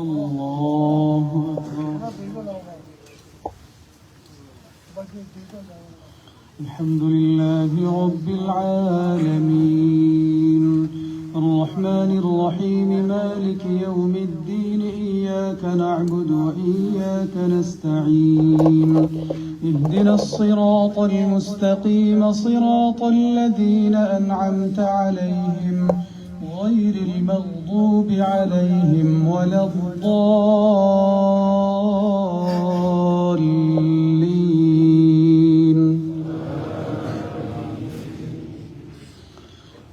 الله أكبر. الحمد لله رب العالمين الرحمن الرحيم مالك يوم الدين إياك نعبد وإياك نستعين اهدنا الصراط المستقيم صراط الذين أنعمت عليهم غير المغضوب عليهم ولا الضالين.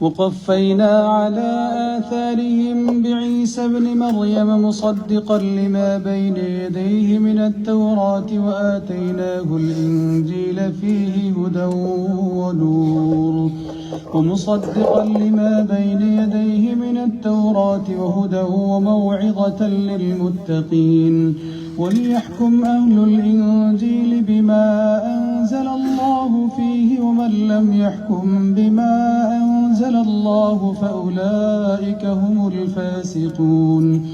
وقفينا على آثارهم بعيسى ابن مريم مصدقا لما بين يديه من التوراة وآتيناه الإنجيل فيه هدى ونور ومصدقا لما بين يديه من التوراة وهدى وموعظة للمتقين وليحكم أهل الإنجيل بما أنزل الله فيه ومن لم يحكم بما أنزل الله فأولئك هم الفاسقون.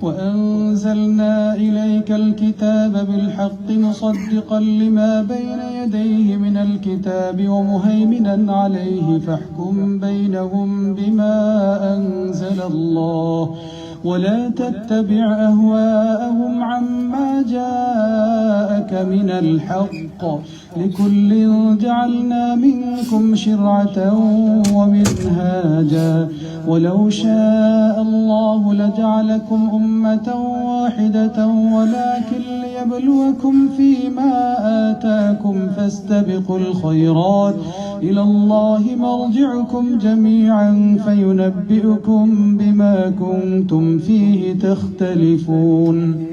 وأنزلنا إليك الكتاب بالحق مصدقا لما بين يديه من الكتاب ومهيمنا عليه فاحكم بينهم بما أنزل الله ولا تتبع أهواءهم عما جاءك من الحق لكل جعلنا منكم شرعة ومنهاجا ولو شاء الله لجعلكم أمة واحدة ولكن ليبلوكم فيما آتاكم فاستبقوا الخيرات إلى الله مرجعكم جميعا فينبئكم بما كنتم فيه تختلفون.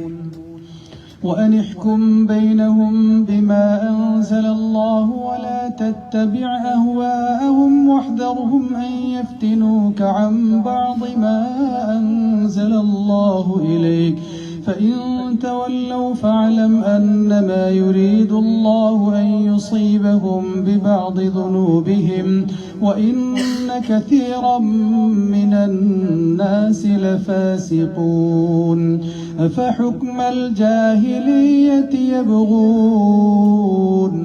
وأن احكم بينهم بما أنزل الله ولا تتبع أهواءهم واحذرهم أن يفتنوك عن بعض ما أنزل الله إليك فإن تولوا فاعلم أنما يريد الله أن يصيبهم ببعض ذنوبهم وإن كثيرا من الناس لفاسقون. أفحكم الجاهلية يبغون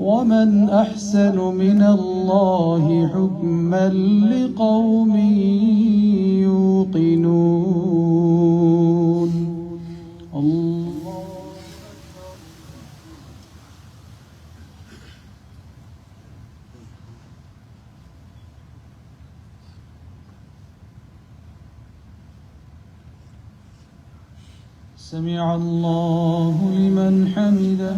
ومن أحسن من الله حكما لقوم يوقنون. الله سمع الله لمن حمده.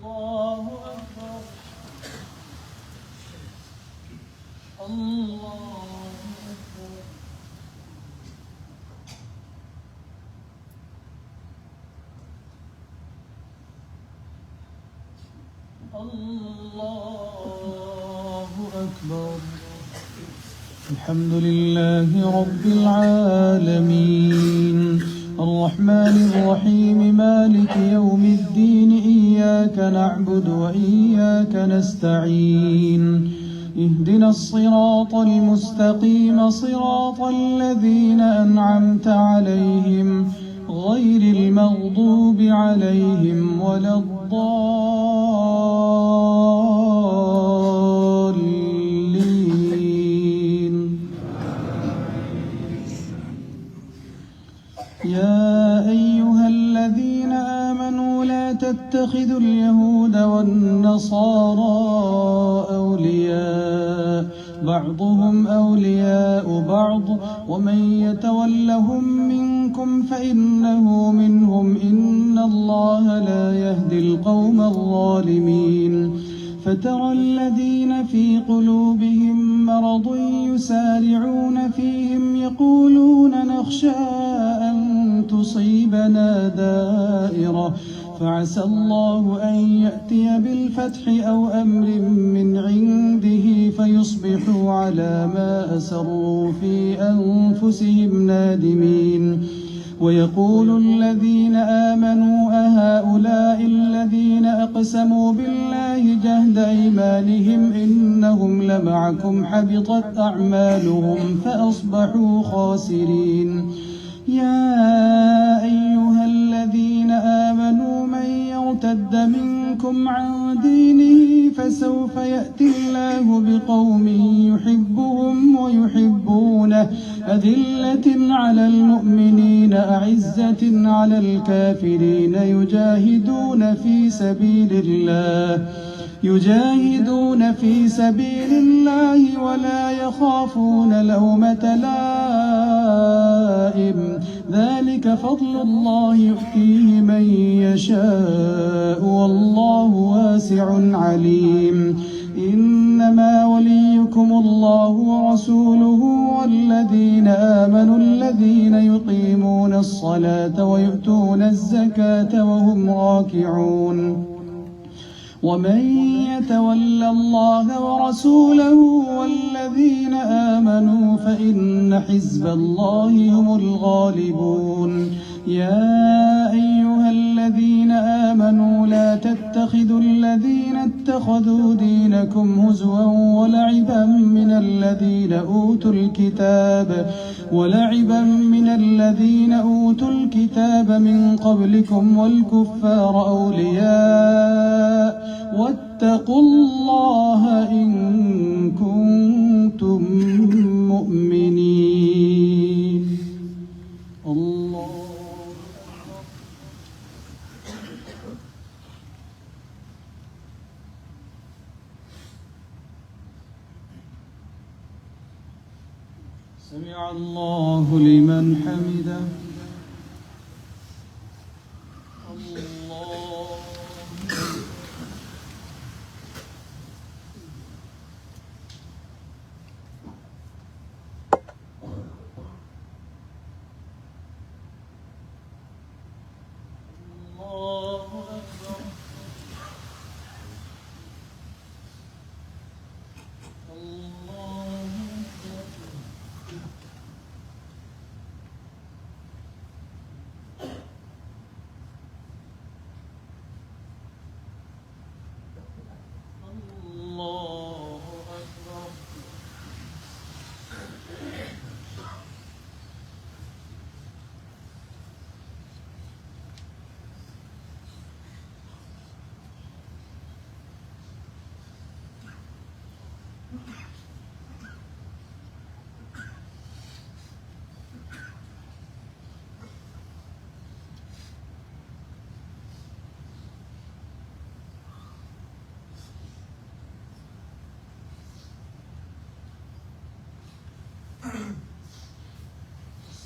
الله أكبر. الله أكبر. الله أكبر. الحمد لله رب العالمين الرحمن الرحيم مالك يوم الدين إياك نعبد وإياك نستعين اهدنا الصراط المستقيم صراط الذين أنعمت عليهم غير المغضوب عليهم ولا الضالين. يا أيها الذين آمنوا لا تتخذوا اليهود والنصارى أولياء بعضهم أولياء بعض ومن يتولهم منكم فإنه منهم إن الله لا يهدي القوم الظالمين. فترى الذين في قلوبهم مرض يسارعون فيهم يقولون نخشى أن تصيبنا دائرة فعسى الله أن يأتي بالفتح أو أمر من عنده فيصبحوا على ما أسروا في أنفسهم نادمين. ويقول الذين آمنوا أهؤلاء الذين أقسموا بالله جهد أيمانهم إنهم لمعكم حبطت أعمالهم فأصبحوا خاسرين. يا أيها الذين آمنوا من يرتد منكم عن دينه فسوف يأتي الله بقوم يحبهم ويحبونه أذلة على المؤمنين أعزة على الكافرين يجاهدون في سبيل الله ولا يخافون لومة لائم ذلك فضل الله يؤتيه من يشاء والله واسع عليم. إنما وليكم الله ورسوله والذين آمنوا الذين يقيمون الصلاة ويؤتون الزكاة وهم راكعون. ومن يتول الله ورسوله والذين آمنوا فإن حزب الله هم الغالبون. يا أيها الذين آمنوا لا تتخذوا الذين اتخذوا دينكم هزوا ولعبا من الذين أوتوا الكتاب من قبلكم والكفار أولياء واتقوا الله إن كنتم مؤمنين. الله سمع الله لمن حمده.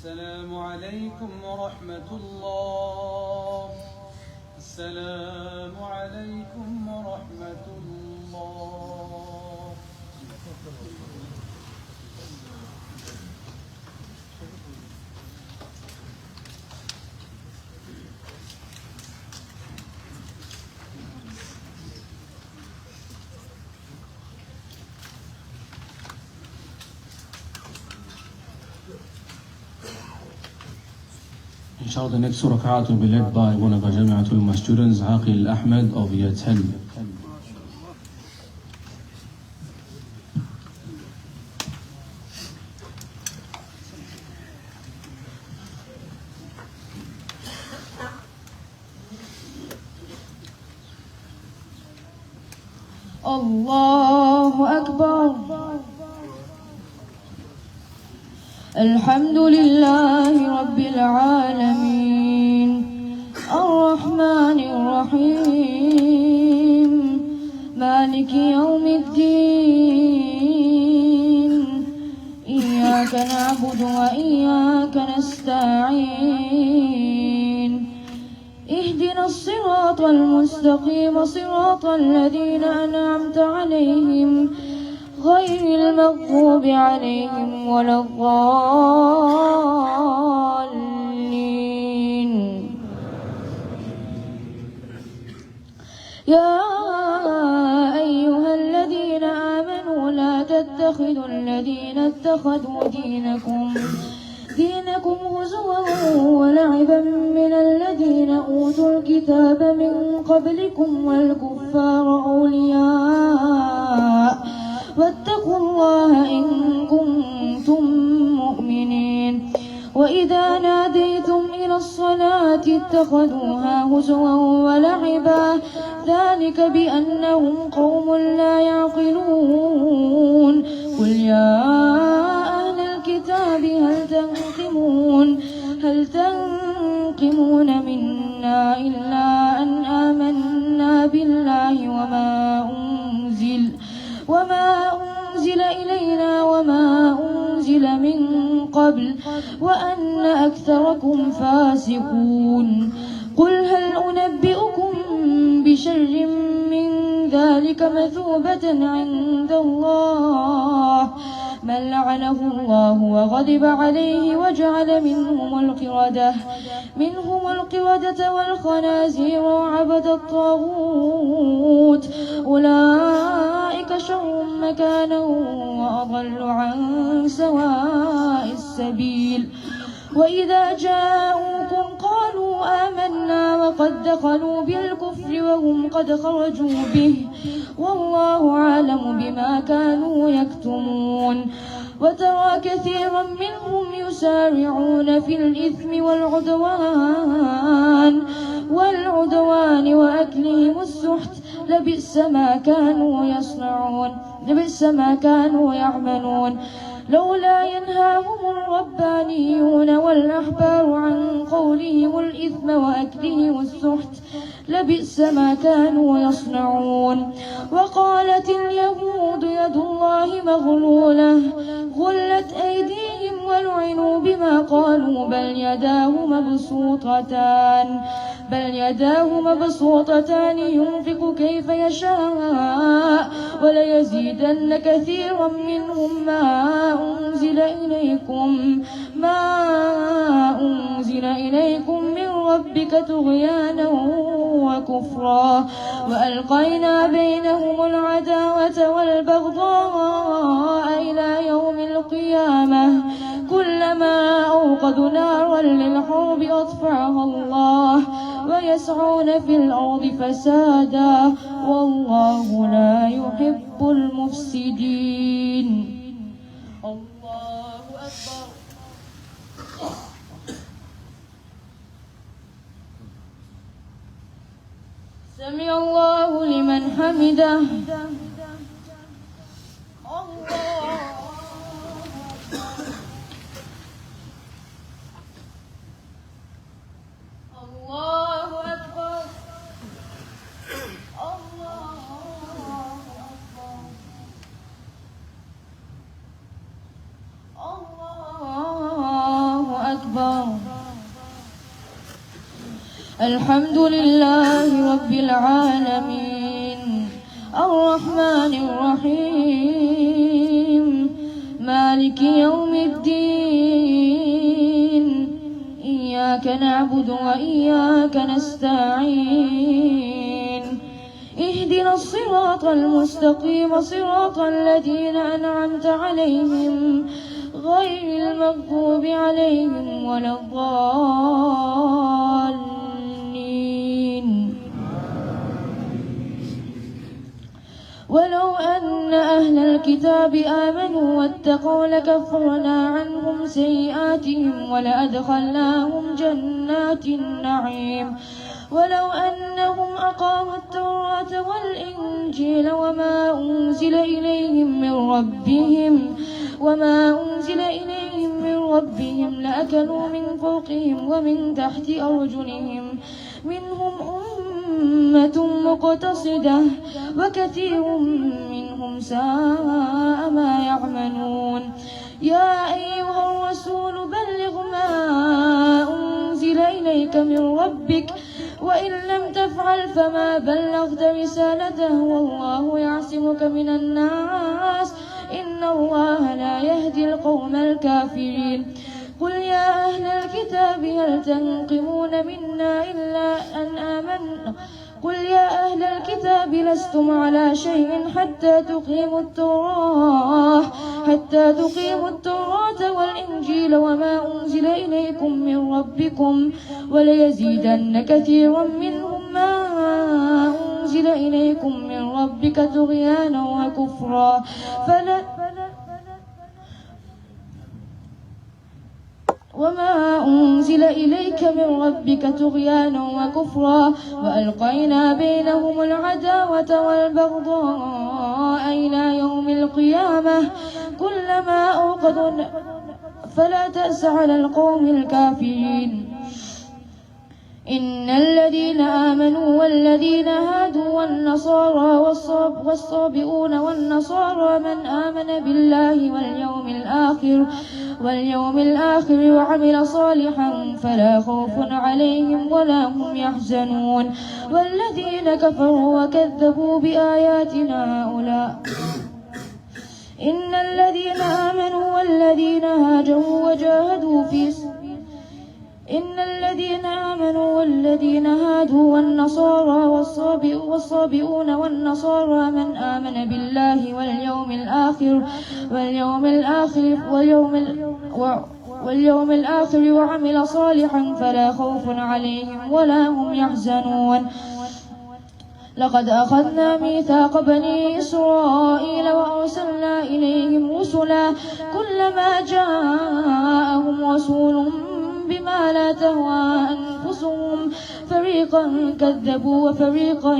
السلام عليكم ورحمة الله. السلام عليكم ورحمة الله. Inshallah, the next rakat will be led by one of our Jami'atul Ulama students, Aqil Ahmed of year 10. Allahu Akbar. الحمد لله رب العالمين الرحمن الرحيم مالك يوم الدين إياك نعبد وإياك نستعين اهدنا الصراط المستقيم صراط الذين أنعمت عليهم غير المغضوب عليهم ولا الضالين. يا أيها الذين آمنوا لا تتخذوا الذين اتخذوا دينكم هزوا ولعبا من الذين أوتوا الكتاب من قبلكم والكفار أولياء واتقوا الله إن كنتم مؤمنين. وإذا ناديتم إلى الصلاة اتخذوها هزوا ولعبا ذلك بأنهم قوم لا يعقلون. قل يا أهل الكتاب هل تنقمون منا إلا أن آمنا بالله وما أنزل إلينا وما أنزل من قبل وأن أكثركم فاسقون. قل هل أنبئكم بشر من ذلك مثوبة عند الله من لعنه الله وغضب عليه وجعل منهم القردة والخنازير وعبد الطاغوت أولئك شر مكانا وأضل عن سواء السبيل. وإذا جاءوكم قالوا آمنا وقد دخلوا بالكفر وهم قد خرجوا به والله أعلم بما كانوا يكتمون. وترى كثيرا منهم يسارعون في الإثم والعدوان وأكلهم السحت لبئس ما كانوا يعملون. لولا ينهاهم الربانيون والأحبار عن قولهم الإثم وأكلهم السحت لبئس ما كانوا يصنعون. وقالت اليهود يد الله مغلولة غلت أيديهم ولعنوا بما قالوا بل يداه مبسوطتان ينفق كيف يشاء وليزيدن كثيرا منهم ما أنزل إليكم من ربك طغيانا وكفرا وألقينا بينهم العداوة والبغضاء إلى يوم القيامة كلما أوقدوا نارا للحرب أطفأها الله ويسعون في الأرض فسادا والله لا يحب المفسدين. الله أكبر. سمع الله لمن حمده. الله أكبر. الله أكبر. الحمد لله رب العالمين الرحمن الرحيم مالك يوم الدين إياك نعبد وإياك نستعين اهدنا الصراط المستقيم صراط الذين أنعمت عليهم غير المغضوب عليهم ولا الضالين. ولو أن أهل الكتاب آمنوا واتقوا لكفرنا عنهم سيئاتهم ولأدخلناهم جنات النعيم ولو أنهم أقاموا التوراة والإنجيل وما أنزل إليهم من ربهم لأكلوا من فوقهم ومن تحت أرجلهم منهم أمة مقتصدة وكثير منهم ساء ما يعملون. يا أيها الرسول بلغ ما أنزل إليك من ربك وإن لم تفعل فما بلغت رسالته والله يعصمك من الناس إن الله لا يهدي القوم الكافرين. قل يا أهل الكتاب هل تنقمون منا إلا أن آمنا قل يا أهل الكتاب لستم على شيء حتى تقيموا التوراة والإنجيل وما أنزل إليكم من ربكم وليزيدن كثيرا منهم ما أنزل إليكم من ربك طغيانا وكفرا وما أنزل إليك من ربك طغيانا وكفرا وألقينا بينهم العداوة والبغضاء إلى يوم القيامة كلما أوقدوا فلا تأس على القوم الكافرين إن الذين آمنوا والذين هادوا والنصارى والصابئون والنصارى من آمن بالله واليوم الآخر وعمل صالحا فلا خوف عليهم ولا هم يحزنون والذين كفروا وكذبوا بآياتنا أولئك إن الذين آمنوا والذين هاجروا وجاهدوا إن الذين آمنوا والذين هادوا والنصارى والصابئون والنصارى من آمن بالله واليوم الآخر وعمل صالحا فلا خوف عليهم ولا هم يحزنون لقد أخذنا ميثاق بني إسرائيل وأرسلنا إليهم رسلا كلما جاءهم رسول بما لا تهوى أنفسهم فريقا كذبوا وفريقا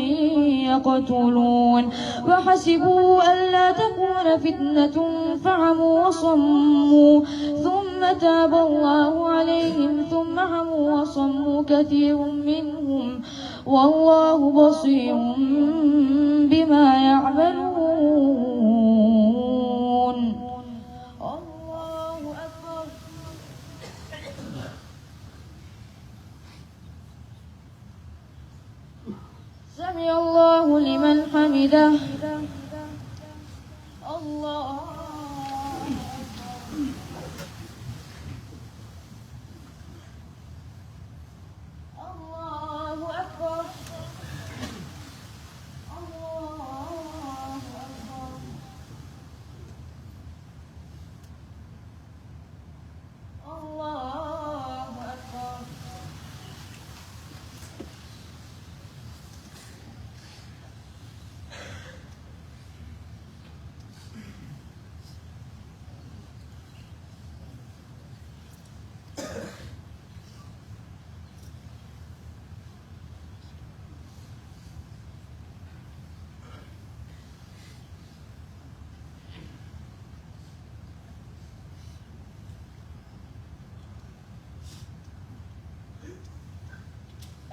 يقتلون وحسبوا ألا تكون فتنة فعموا وصموا ثم تاب الله عليهم ثم عموا وصموا كثير منهم والله بصير بما يعملون. الله أكبر. سمع الله لمن حمده. الله أكبر.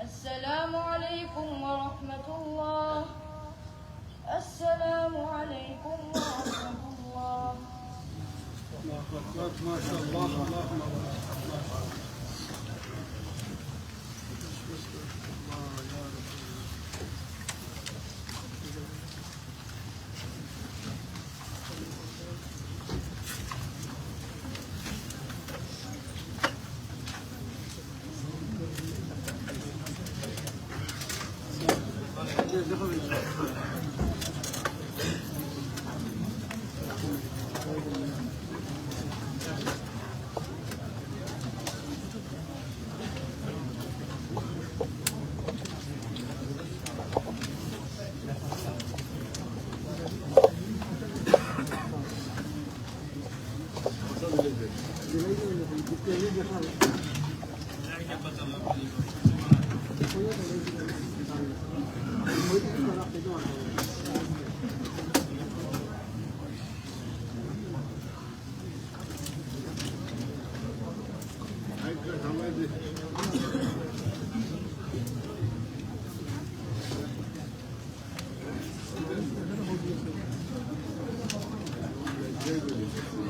السلام عليكم ورحمة الله. السلام عليكم ورحمة الله. ما شاء الله.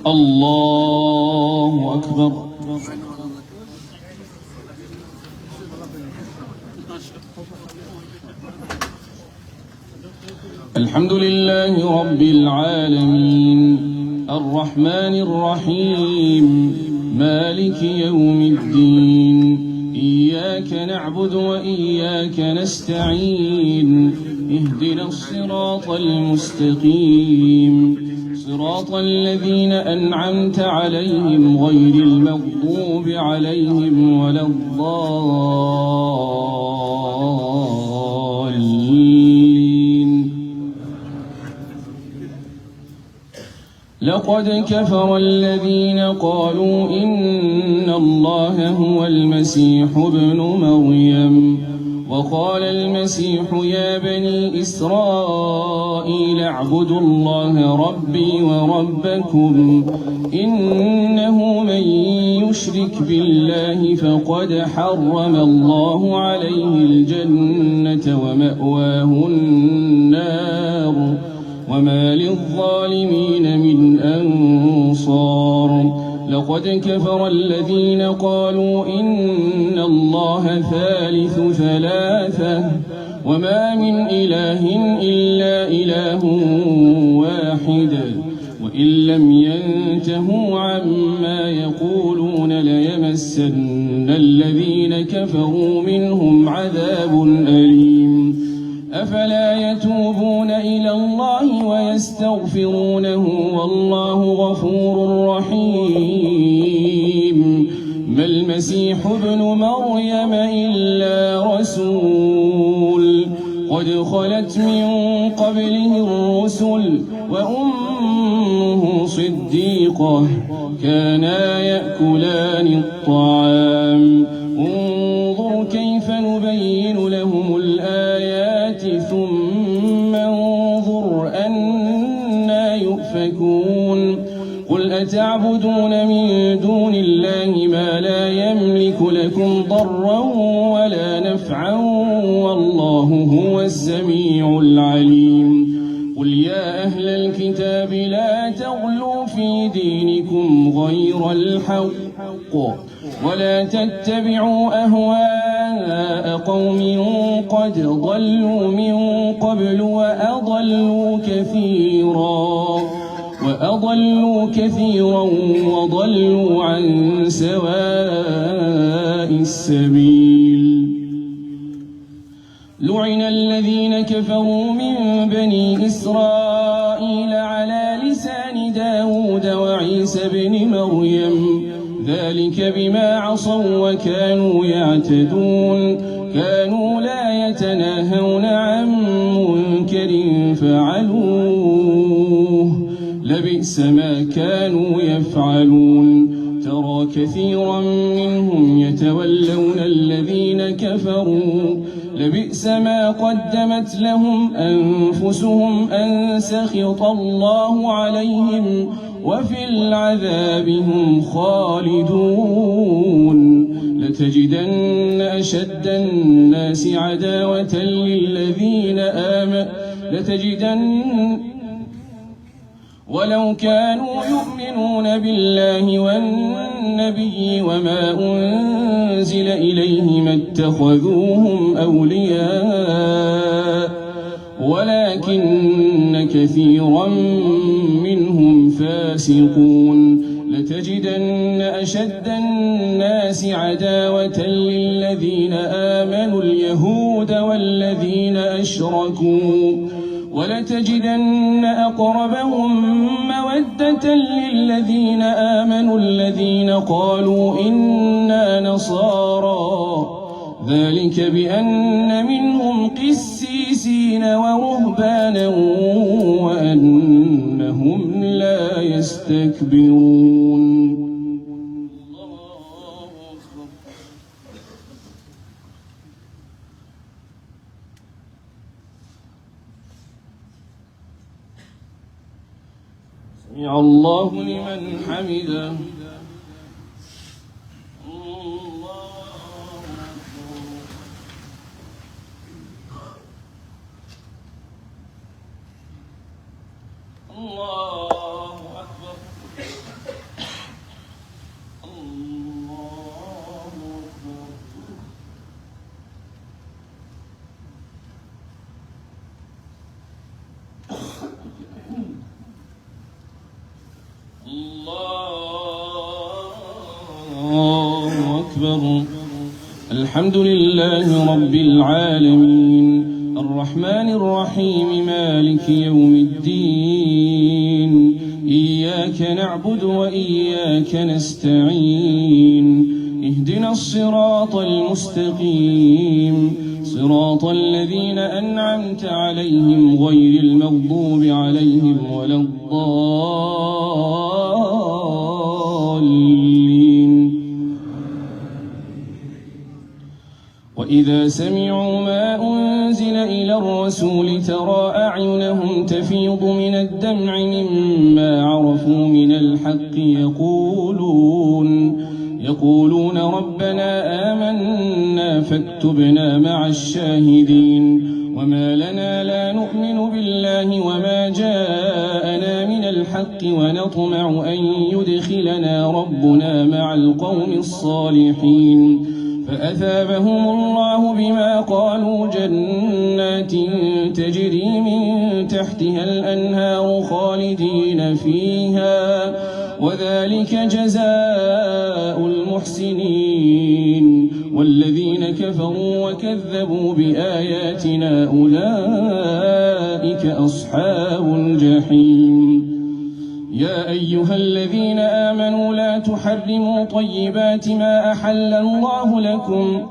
الله أكبر. الحمد لله رب العالمين الرحمن الرحيم مالك يوم الدين إياك إياك نعبد وإياك نستعين اهدنا الصراط المستقيم صراط الذين أنعمت عليهم غير المغضوب عليهم ولا الضالين. لقد كفر الذين قالوا إن الله هو المسيح ابن مريم وقال المسيح يا بني إسرائيل اعبدوا الله ربي وربكم إنه من يشرك بالله فقد حرم الله عليه الجنة ومأواه النار وما للظالمين من أنصار. لقد كفر الذين قالوا إن الله ثالث ثلاثة وما من إله إلا إله واحد وإن لم ينتهوا عما يقولون ليمسن الذين كفروا منهم عذاب أليم. أفلا يتوبون إلى الله ويستغفرونه والله غفور رحيم. ما المسيح ابن مريم إلا رسول قد خلت من قبله الرسل وأمه صديقة كانا يأكلان الطعام. انظر كيف نبين لهم الآيات ثم انظر أنا يؤفكون. قل أتعبدون من دون الله ما لا يملك لكم ضرا ولا نفعا والله هو السميع العليم. قل يا أهل الكتاب لا تغلوا في دينكم غير الحق ولا تتبعوا أهواء قوم قد ضلوا من قبل وأضلوا كثيرا وضلوا عن سواء السبيل. لعن الذين كفروا من بني إسرائيل على لسان داود وعيسى بن مريم ذلك بما عصوا وكانوا يعتدون. كانوا لا يتناهون عن منكر فعلوه لبئس ما كانوا يفعلون. ترى كثيرا منهم يتولون الذين كفروا لبئس ما قدمت لهم أنفسهم أن سخط الله عليهم وفي العذاب هم خالدون. لتجدن أشد الناس عداوة للذين آمنوا ولو كانوا يؤمنون بالله والنبي وما أنزل إليه ما اتخذوهم أولياء ولكن كثيرا منهم فاسقون. لتجدن أشد الناس عداوة للذين آمنوا اليهود والذين أشركوا ولتجدن أقربهم مودة للذين آمنوا الذين قالوا إنا نصارى ذلك بأن منهم قسيسين ورهبانا وأنهم لا يستكبرون. سمع الله لمن حمده. الله أكبر. الله أكبر. الحمد لله رب العالمين الرحمن الرحيم مالك يوم الدين إياك نعبد وإياك نستعين اهدنا الصراط المستقيم صراط الذين أنعمت عليهم غير المغضوب عليهم ولا الضالين وإذا سمعوا ما أنزل إلى الرسول ترى أعينهم تفيض من الدمع مما عرفوا من الحق يقولون ربنا آمنا فاكتبنا مع الشاهدين وما لنا لا نؤمن بالله وما جاءنا من الحق ونطمع أن يدخلنا ربنا مع القوم الصالحين فأثابهم الله بما قالوا جنات تجري من تحتها الأنهار خالدين فيها وذلك جزاء المحسنين والذين كفروا وكذبوا بآياتنا أولئك أصحاب الجحيم يا أيها الذين آمنوا لا تحرموا طيبات ما أحل الله لكم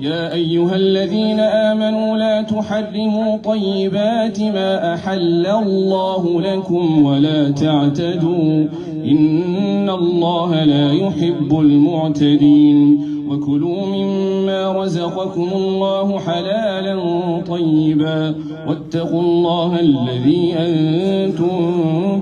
يا أيها الذين آمنوا لا تحرموا طيبات ما أحل الله لكم ولا تعتدوا إن الله لا يحب المعتدين وكلوا مما رزقكم الله حلالا طيبا واتقوا الله الذي أنتم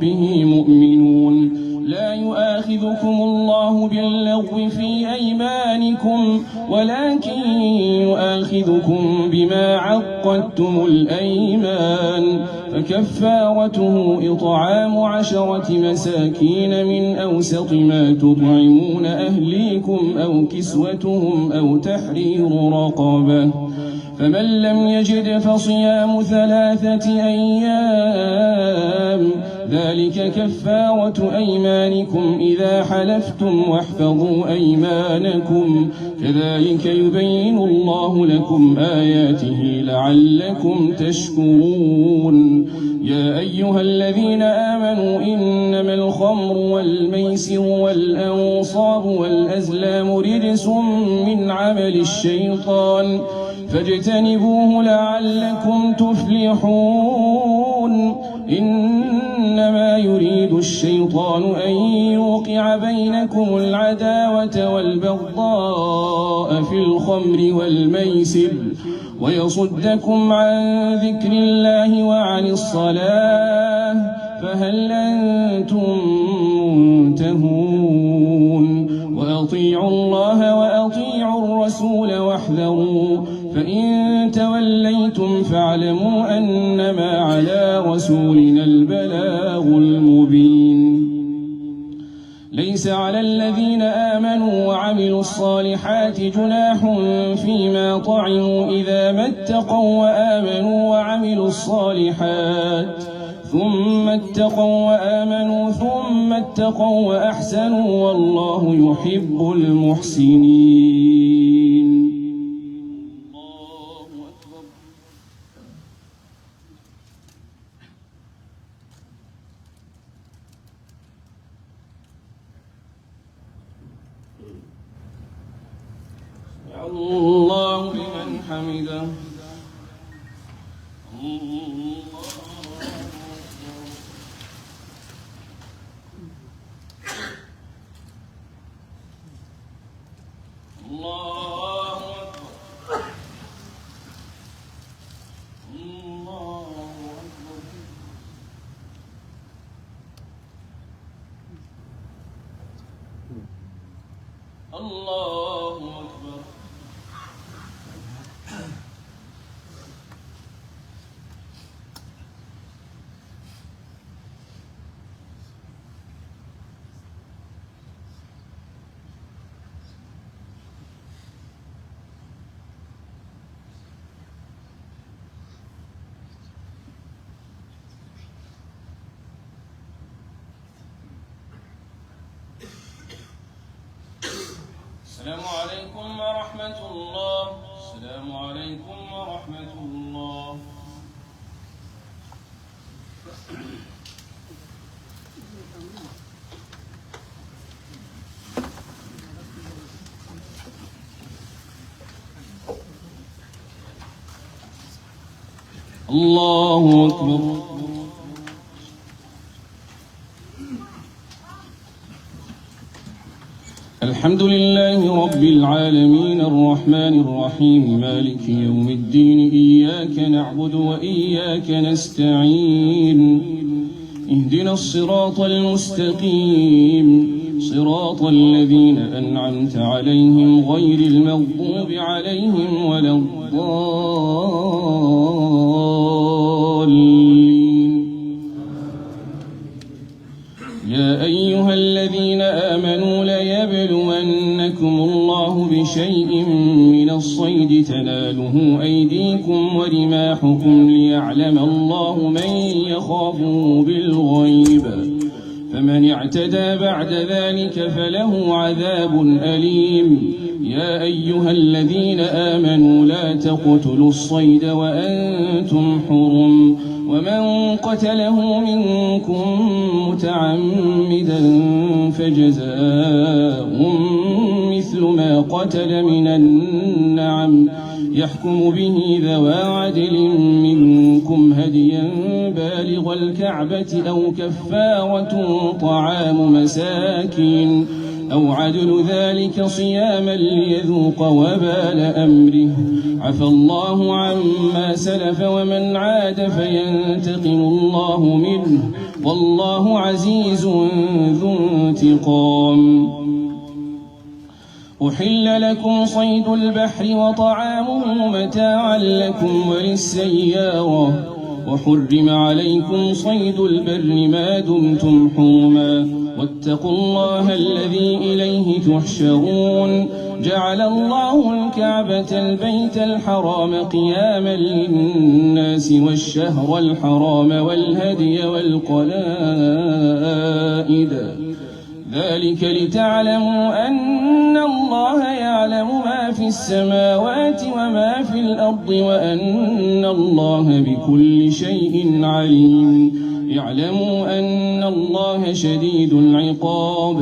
به مؤمنون لا يؤاخذكم الله باللغو في أيمانكم ولكن يؤاخذكم بما عقدتم الأيمان فكفارته إطعام 10 مساكين من أوسط ما تطعمون أهليكم أو كسوتهم أو تحرير رقبة فمن لم يجد فصيام 3 أيام ذلك كفارة أيمانكم إذا حلفتم واحفظوا أيمانكم كذلك يبين الله لكم آياته لعلكم تشكرون يا أيها الذين آمنوا إنما الخمر والميسر والأنصاب والأزلام رجس من عمل الشيطان فاجتنبوه لعلكم تفلحون إنما يريد الشيطان أن يوقع بينكم العداوة والبغضاء في الخمر والميسر ويصدكم عن ذكر الله وعن الصلاة فهل أنتم منتهون وأطيعوا الله وأطيعوا الرسول واحذروا فإن توليتم فاعلموا أنما على رسولنا البلاغ المبين ليس على الذين آمنوا وعملوا الصالحات جناح فيما طعموا إذا ما اتقوا وآمنوا وعملوا الصالحات ثم اتقوا وآمنوا ثم اتقوا وأحسنوا والله يحب المحسنين. الله أكبر. الله لمن حمده. الله أكبر. السلام عليكم ورحمة ورحمة الله. السلام عليكم ورحمة الله. الله أكبر. الحمد لله رب العالمين الرحمن الرحيم مالك يوم الدين إياك نعبد وإياك نستعين اهدنا الصراط المستقيم صراط الذين أنعمت عليهم غير المغضوب عليهم ولا الضالين. يا أيها الذين آمنوا ليبلونكم الله بشيء من الصيد تناله أيديكم ورماحكم ليعلم الله من يخافه بالغيب فمن اعتدى بعد ذلك فله عذاب أليم. يا أيها الذين آمنوا لا تقتلوا الصيد وأنتم حرم ومن قتله منكم متعمدا فجزاء مثل ما قتل من النعم يحكم به ذوى عدل منكم هديا بالغ الكعبة أو كفارة طعام مساكين أو عدل ذلك صياما ليذوق وبال أمره. عفى الله عما سلف ومن عاد فينتقم الله منه والله عزيز ذو انتقام. أحل لكم صيد البحر وطعامه متاعا لكم وللسيارة وحرم عليكم صيد البر ما دمتم حرما واتقوا الله الذي إليه تحشرون. جعل الله الكعبة البيت الحرام قياما للناس والشهر الحرام والهدي والقلائد ذلك لتعلموا أن الله يعلم ما في السماوات وما في الأرض وأن الله بكل شيء عليم. اعلموا أن الله شديد العقاب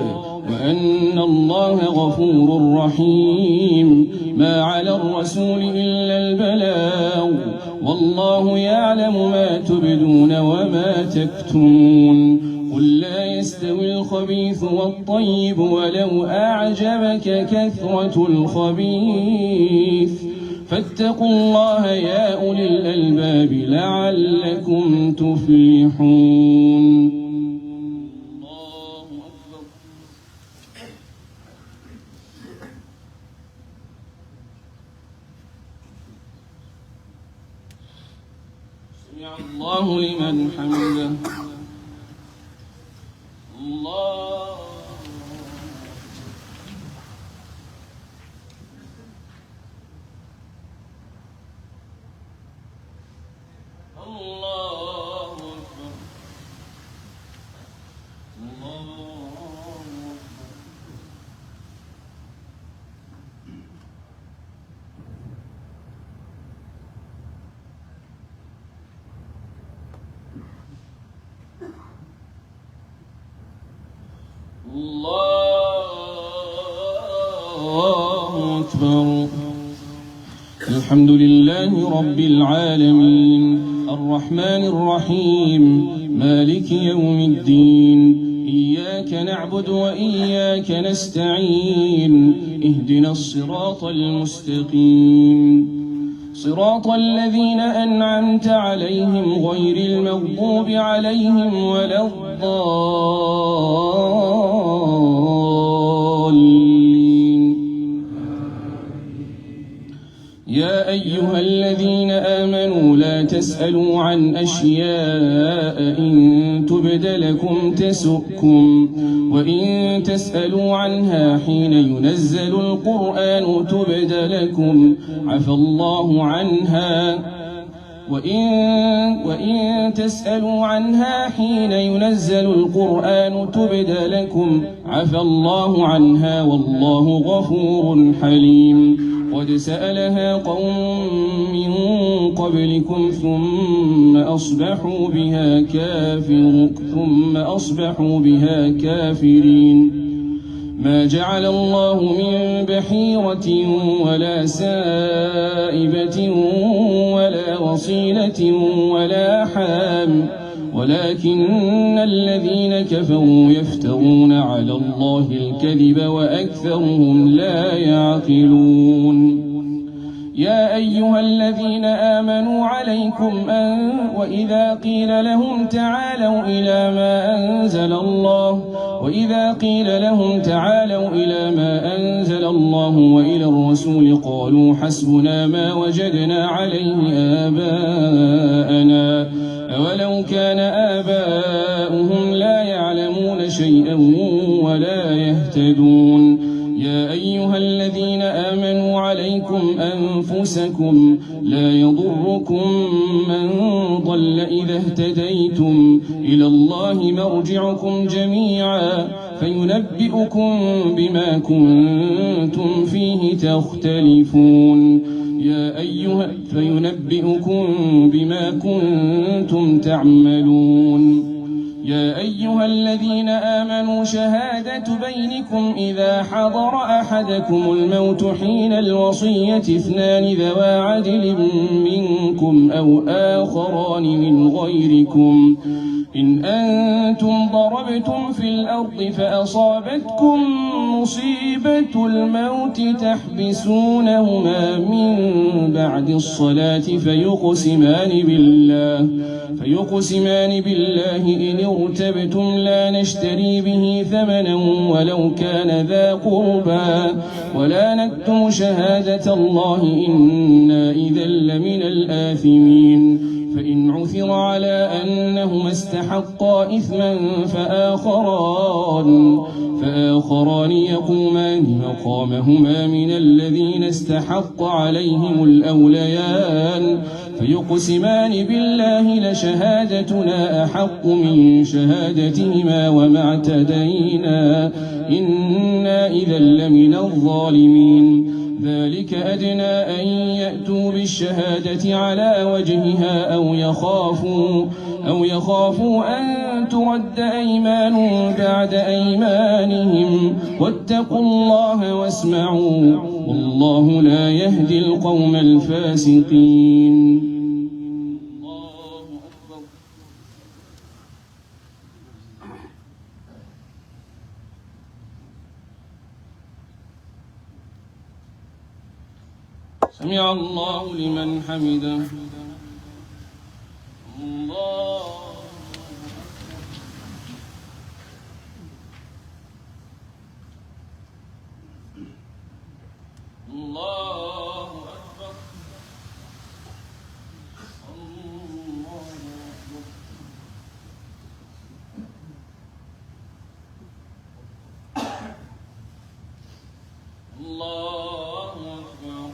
وأن الله غفور رحيم. ما على الرسول إلا البلاغ والله يعلم ما تبدون وما تكتمون. قل لا يستوي الخبيث والطيب ولو أعجبك كثرة الخبيث فاتقوا الله يا أولي الألباب لعلكم تفلحون. سمع الله لمن حمده. الله الله أكبر. الله أكبر. الحمد لله رب العالمين الرحمن الرحيم مالك يوم الدين إياك نعبد وإياك نستعين اهدنا الصراط المستقيم صراط الذين أنعمت عليهم غير المغضوب عليهم ولا الضالين. يا أيها الذين آمنوا لا تسألوا عن أشياء إن تبد لكم تسؤكم وإن تسألوا عنها حين ينزل القرآن تبد لكم عفى الله عنها وإن تسألوا عنها حين ينزل القرآن تبد لكم عفى الله عنها والله غفور حليم. قد سألها قوم من قبلكم ثم أصبحوا بها كافرين ما جعل الله من بحيرة ولا سائبة ولا وصيلة ولا حام ولكن الذين كفروا يفترون على الله الكذب وأكثرهم لا يعقلون يا أيها الذين آمنوا عليكم وإذا قيل لهم تعالوا إلى ما أنزل الله وإلى الرسول قالوا حسبنا ما وجدنا عليه آباءنا أولو كان آباؤهم لا يعلمون شيئا ولا يهتدون يا أيها الذين آمنوا عليكم أنفسكم لا يضركم من ضل إذا اهتديتم إلى الله مرجعكم جميعا فينبئكم بما كنتم فيه تختلفون فينبئكم بما كنتم تعملون يا أيها الذين آمنوا شهادة بينكم إذا حضر أحدكم الموت حين الوصية 2 ذوى عدل منكم أو آخران من غيركم إن أنتم ضربتم في الأرض فأصابتكم مصيبة الموت تحبسونهما من بعد الصلاة فيقسمان بالله إن ارتبتم لا نشتري به ثمنا ولو كان ذا قربى ولا نكتم شهادة الله إنا إذا لمن الآثمين فإن عثر على أنهما استحقا إثما فآخران يقومان مقامهما من الذين استحق عليهم الأوليان فيقسمان بالله لشهادتنا أحق من شهادتهما وما اعتدينا إنا إذا لمن الظالمين ذلك أدنى أن يأتوا بالشهادة على وجهها أو يخافوا أن ترد أيمان بعد أيمانهم واتقوا الله واسمعوا والله لا يهدي القوم الفاسقين. سمع الله لمن حمده. الله أكبر. الله أكبر.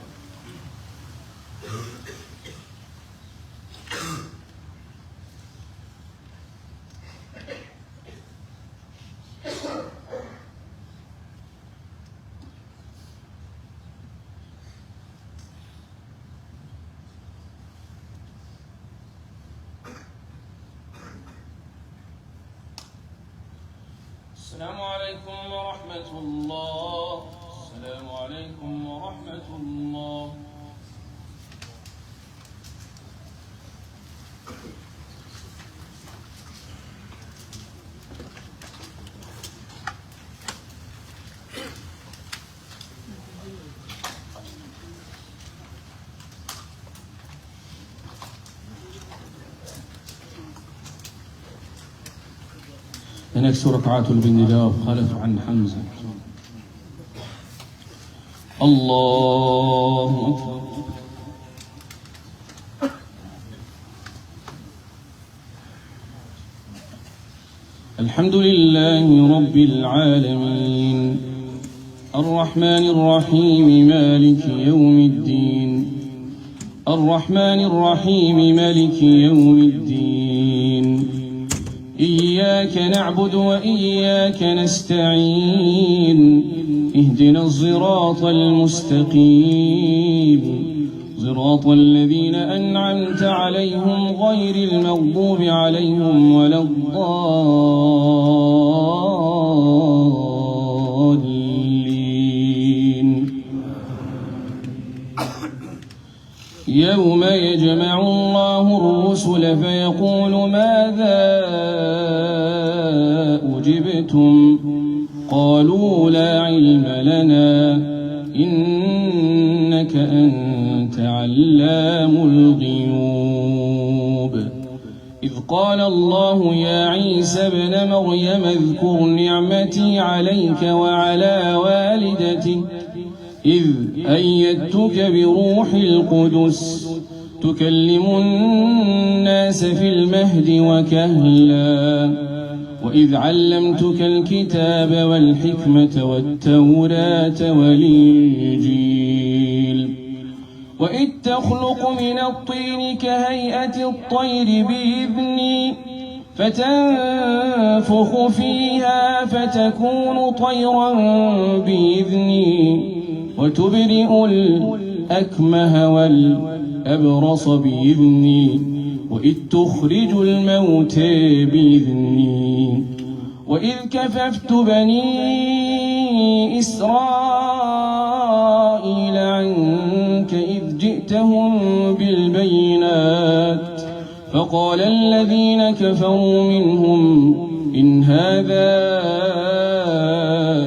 السلام عليكم ورحمة الله. السلام عليكم ورحمة الله. نكسو ركعات بالنداء خلف عن حمزة. الله أكبر. الحمد لله رب العالمين الرحمن الرحيم مالك يوم الدين الرحمن الرحيم مالك يوم الدين إياك نعبد وإياك نستعين اهدنا الصراط المستقيم صراط الذين أنعمت عليهم غير المغضوب عليهم ولا الضالين. يوم يجمع الله الرسل فيقول ماذا أجبتم قالوا لا علم لنا إنك أنت علام الغيوب. إذ قال الله يا عيسى ابن مريم اذكر نعمتي عليك وعلى والدتك إذ أيدتك بروح القدس تكلم الناس في المهد وكهلا وإذ علمتك الكتاب والحكمة والتوراة والإنجيل وإذ تخلق من الطين كهيئة الطير بإذني فتنفخ فيها فتكون طيرا بإذني وتبرئ الأكمه والأبرص بإذني وإذ تخرج الموتى بإذني وإذ كففت بني إسرائيل عنك إذ جئتهم بالبينات فقال الذين كفروا منهم إن هذا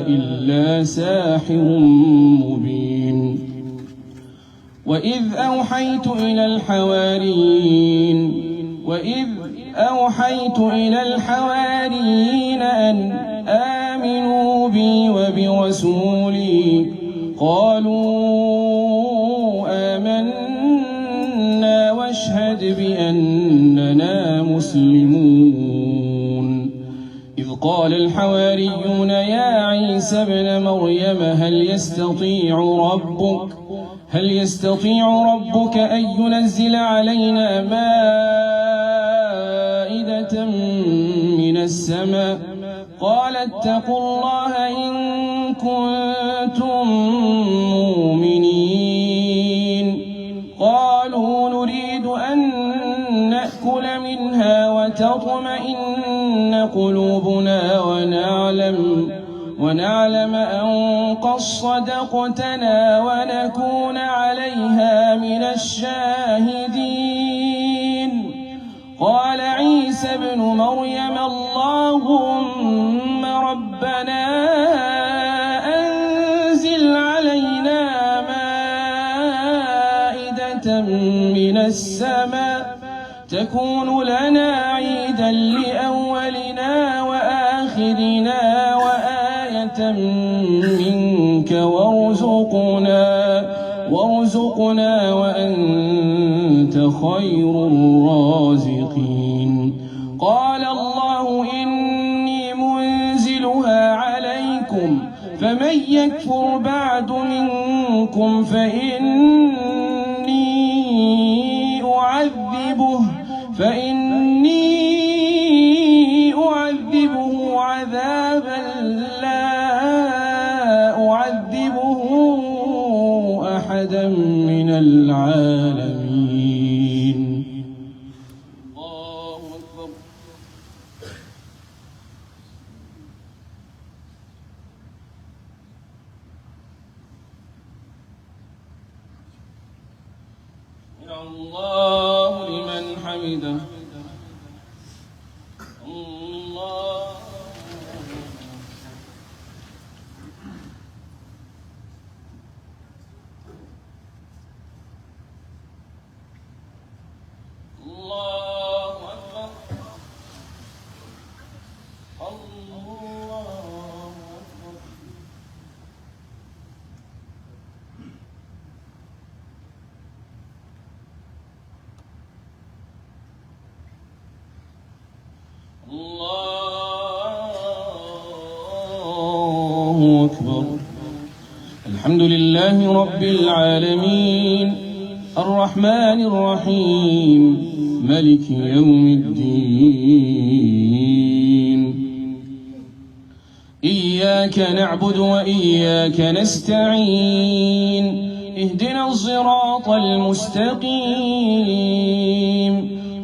إلا ساحر مبين. وإذ أوحيت إلى الحواريين أن آمنوا بي وبرسولي قالوا آمنا واشهد بأننا مسلمون. إذ قال الحواريون يا عيسى ابن مريم هل يستطيع ربك أن ينزل علينا مائدة من السماء قال اتقوا الله إن كنتم مؤمنين. قالوا نريد أن نأكل منها وتطمئن قلوبنا ونعلم أن قد صدقتنا ونكون عليها من الشاهدين. قال عيسى ابن مريم اللهم ربنا أنزل علينا مائدة من السماء تكون لنا عيدا لأولنا وآخرنا وآية منك وارزقنا وأنت خير الرازقين. قال الله إني منزلها عليكم فمن يكفر بعد منكم فإني أعذبه عذابا لا أعذبه أحدا من العالمين. الله أكبر. الله لمن حمده. الله أكبر. الحمد لله رب العالمين الرحمن الرحيم ملك يوم الدين إياك نعبد وإياك نستعين اهدنا الصراط المستقيم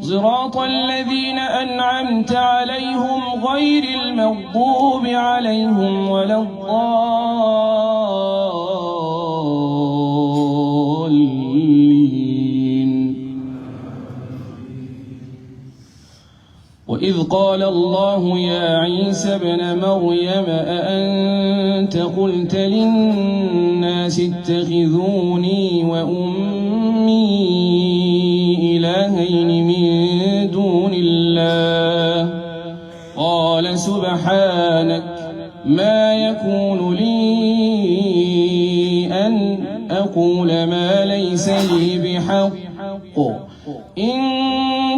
صراط الذين أنعمت عليهم غير المغضوب عليهم ولا الضالين. وإذ قال الله يا عيسى ابن مريم أأنت قلت للناس اتخذوني وأمي إلهين من دون الله قال سبحانك ما يكون لي أن أقول ما ليس لي بحق إن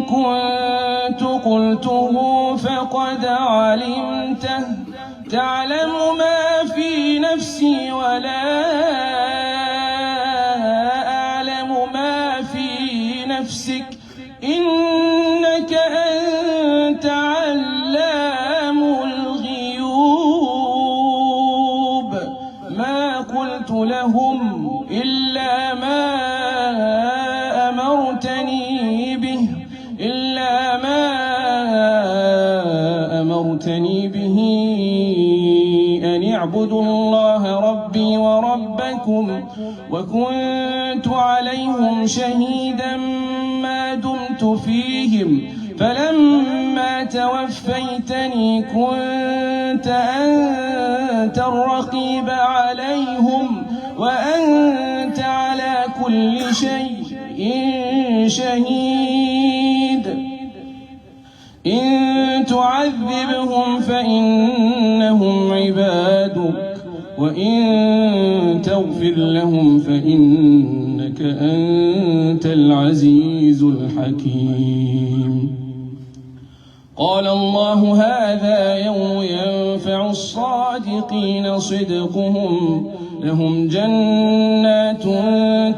كنت قلته فقد علمته تعلم ما في نفسي ولا أعلم ما في نفسك إنك أنت علام الغيوب ما قلت لهم إلا ما أمرتني به أن اعبدوا الله ربي وربكم وكنت عليهم شهيدا ما دمت فيهم فلما توفيتني كنت أنت الرقيب عليهم وأنت على كل شيء شهيد إن تعذبهم فإنهم عبادك وإن تغفر لهم فإنك أنت العزيز الحكيم. قال الله هذا يوم ينفع الصادقين صدقهم لهم جنات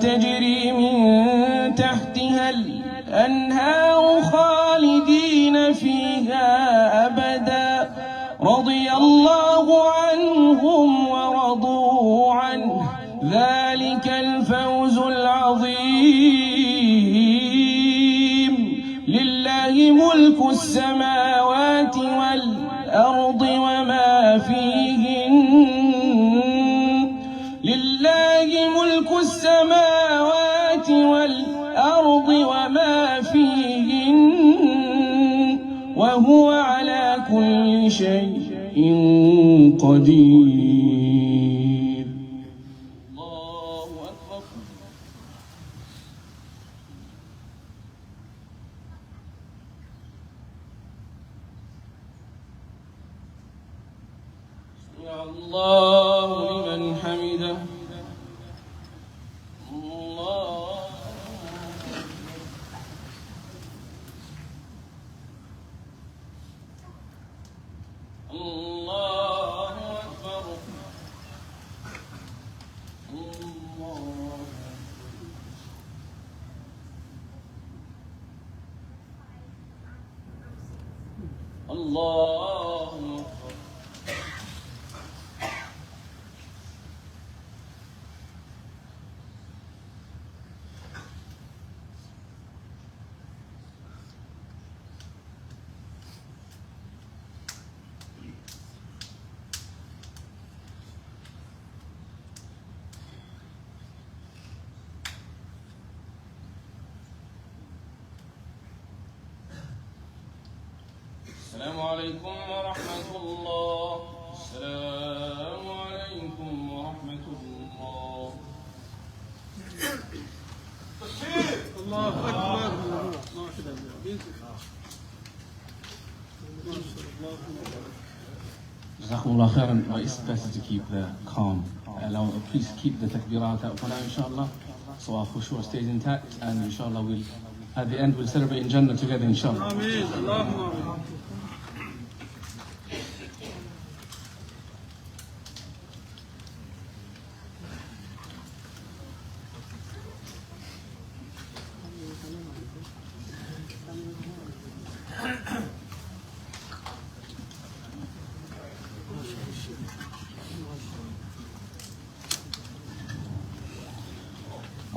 تجري من تحتها الأنهار خالدين فيها أبدا رضي الله عنهم ورضوا عنه ذلك الفوز العظيم. لله ملك السماوات والأرض وما فيهن لله ملك السماوات والأرض وما فيهن وهو على كل شيء قدير. الله أكبر. سمع الله لمن حمده. الله أكبر. السلام عليكم ورحمة الله. السلام عليكم ورحمة الله. الله أكبر. Jazakumullah khairan. It's better to keep the calm. Please keep the takbirat out for now, inshallah. So our khushu' stays intact, and inshallah we'll, at the end, we'll celebrate in Jannah together, inshallah. Ameen. Allahumma.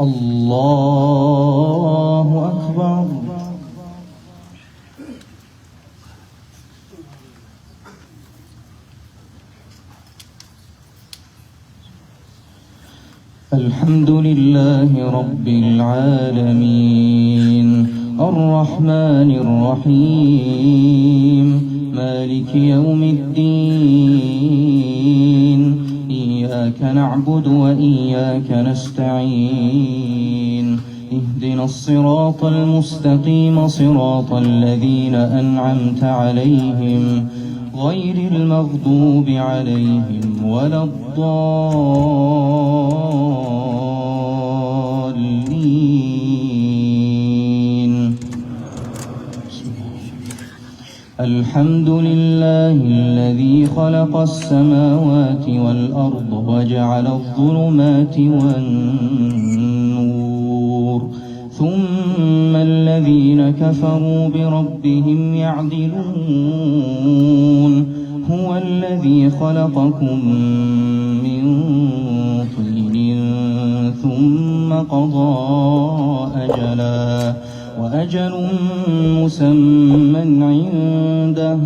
الله أكبر. الحمد لله رب العالمين الرحمن الرحيم مالك يوم الدين إياك نعبد وإياك نستعين اهدنا الصراط المستقيم صراط الذين أنعمت عليهم غير المغضوب عليهم ولا الضالين. الحمد لله الذي خلق السماوات والأرض وجعل الظلمات والنور ثم الذين كفروا بربهم يعدلون هو الذي خلقكم من طين ثم قضى أجلا وأجل مسمى عنده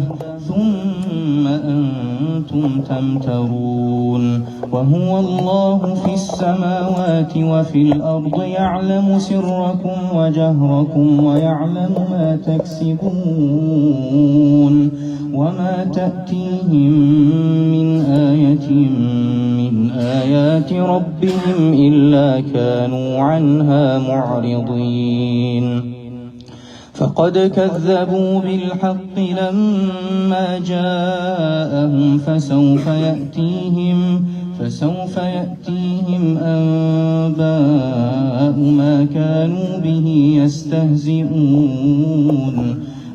ثم أنتم تمترون وهو الله في السماوات وفي الأرض يعلم سركم وجهركم ويعلم ما تكسبون وما تأتيهم من آية من آيات ربهم إلا كانوا عنها معرضين فقد كذبوا بالحق لما جاءهم فسوف يأتيهم أنباء ما كانوا به يستهزئون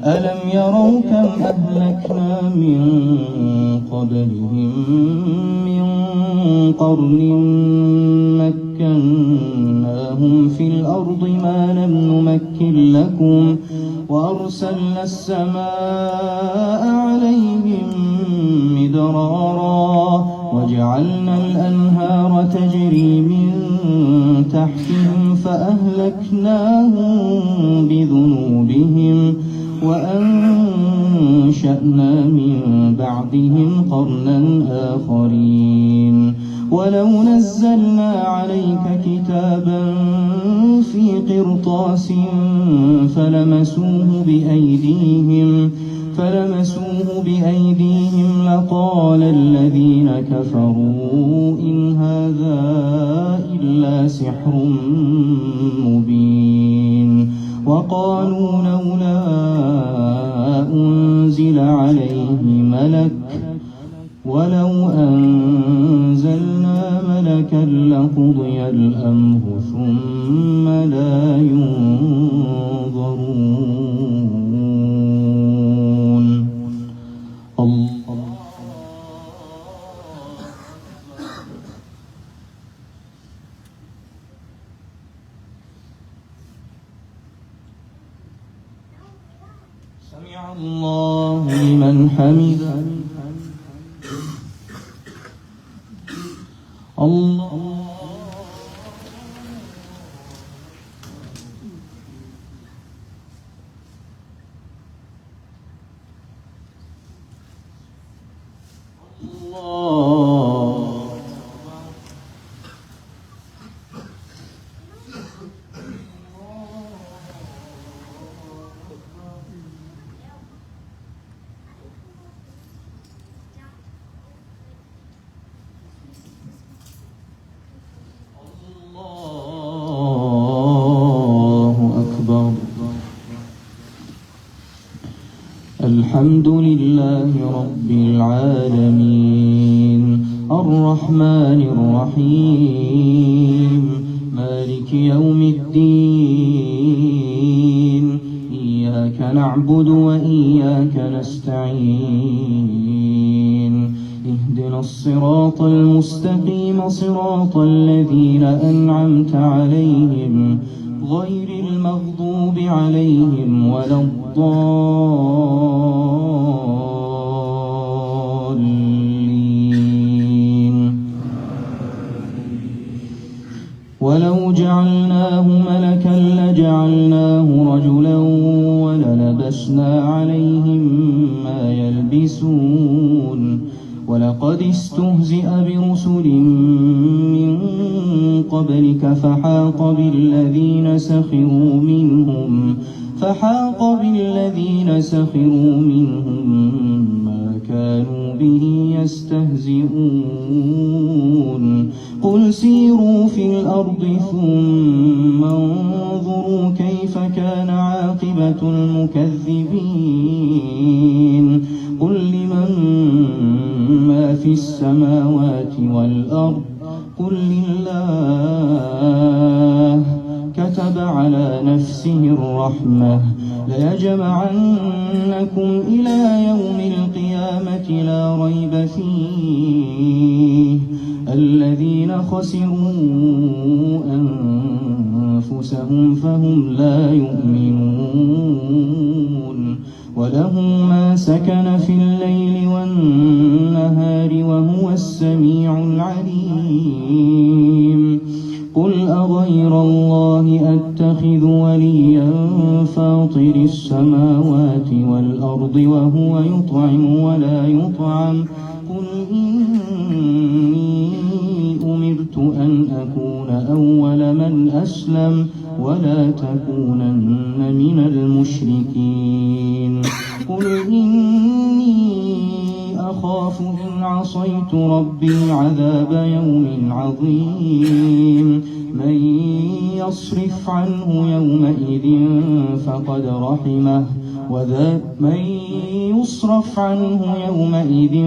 ألم يروا كم أهلكنا من قبلهم من قرن مكناهم في الأرض ما لم نمكن لكم وأرسلنا السماء عليهم مدرارا وجعلنا الأنهار تجري من تحتهم فأهلكناهم بذنوبهم وأنشأنا من بعدهم قرنا آخرين ولو نزلنا عليك كتابا في قرطاس فلمسوه بأيديهم لقال الذين كفروا إن هذا إلا سحر مبين وقالوا لولا أنزل عليه ملك ولو أنزلنا ملكا لقضي الأمر ثم لا ينظرون. سمع الله لمن حمده. الله الحمد لله رب العالمين الرحمن الرحيم مالك يوم الدين إياك نعبد وإياك نستعين اهدنا الصراط المستقيم صراط الذين أنعمت عليهم غير المغضوب عليهم ولا الضالين. ولو جعلنا يسنى عليهم ما يلبسون ولقد استهزئ برسل من قبلك فحاق بالذين سخروا منهم ما كانوا به يستهزئون قل سيروا في الأرض ثم انظروا كيف كان عاقبة المكذبين قل لمن ما في السماوات والأرض قل لله كتب على نفسه الرحمة ليجمعنكم إلى يوم القيامة لا ريب فيه الذين خسروا أنفسهم فهم لا يؤمنون وله ما سكن في الليل والنهار وهو السميع العليم قل أغير الله أتخذ وليا فاطر السماوات والأرض وهو يطعم ولا يطعم قل إني أمرت أن أكون أول من أسلم ولا تكونن من المشركين قل إني أخاف إن عصيت ربي عذاب يوم عظيم من يصرف عنه يومئذ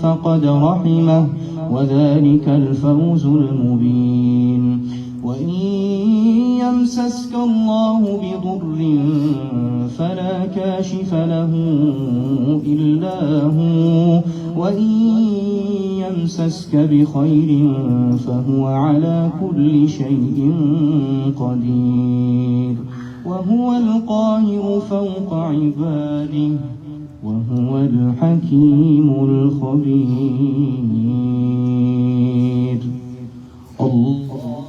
فقد رحمه وذلك الفوز المبين وإن يمسسك الله بضر فلا كاشف له إلا هو وإن يمسسك بخير فهو على كل شيء قدير وهو القاهر فوق عباده وهو الحكيم الخبير الله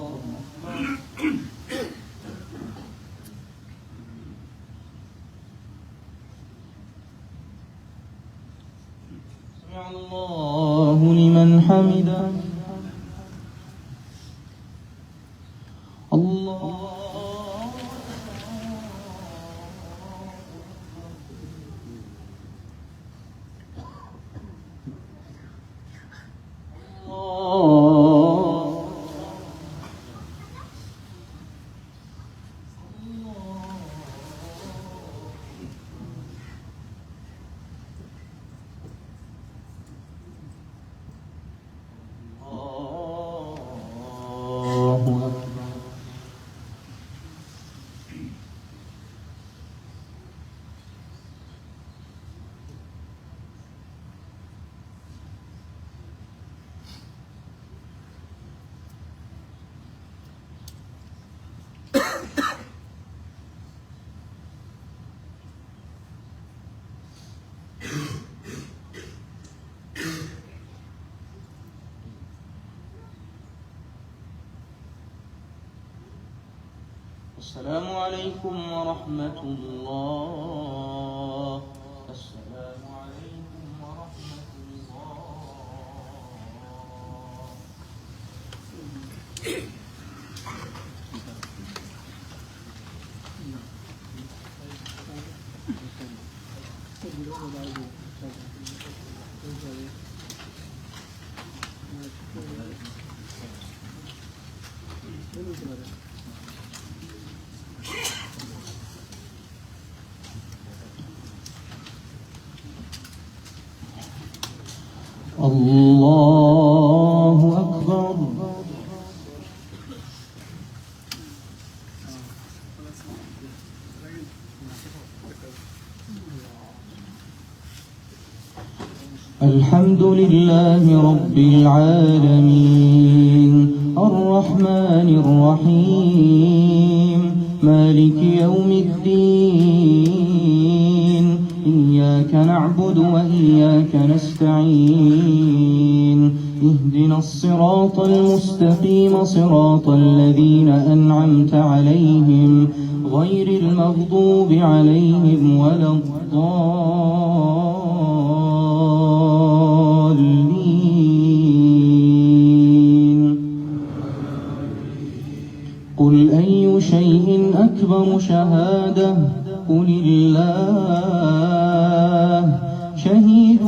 سمع الله لمن حمده الله السلام عليكم ورحمة الله. السلام عليكم ورحمة الله. الله أكبر. الحمد لله رب العالمين الرحمن الرحيم مالك يوم الدين إياك نعبد وإياك نستعين اهدنا الصراط المستقيم صراط الذين أنعمت عليهم غير المغضوب عليهم ولا الضالين. قل أي شيء أكبر شهادة؟ قل الله شهيد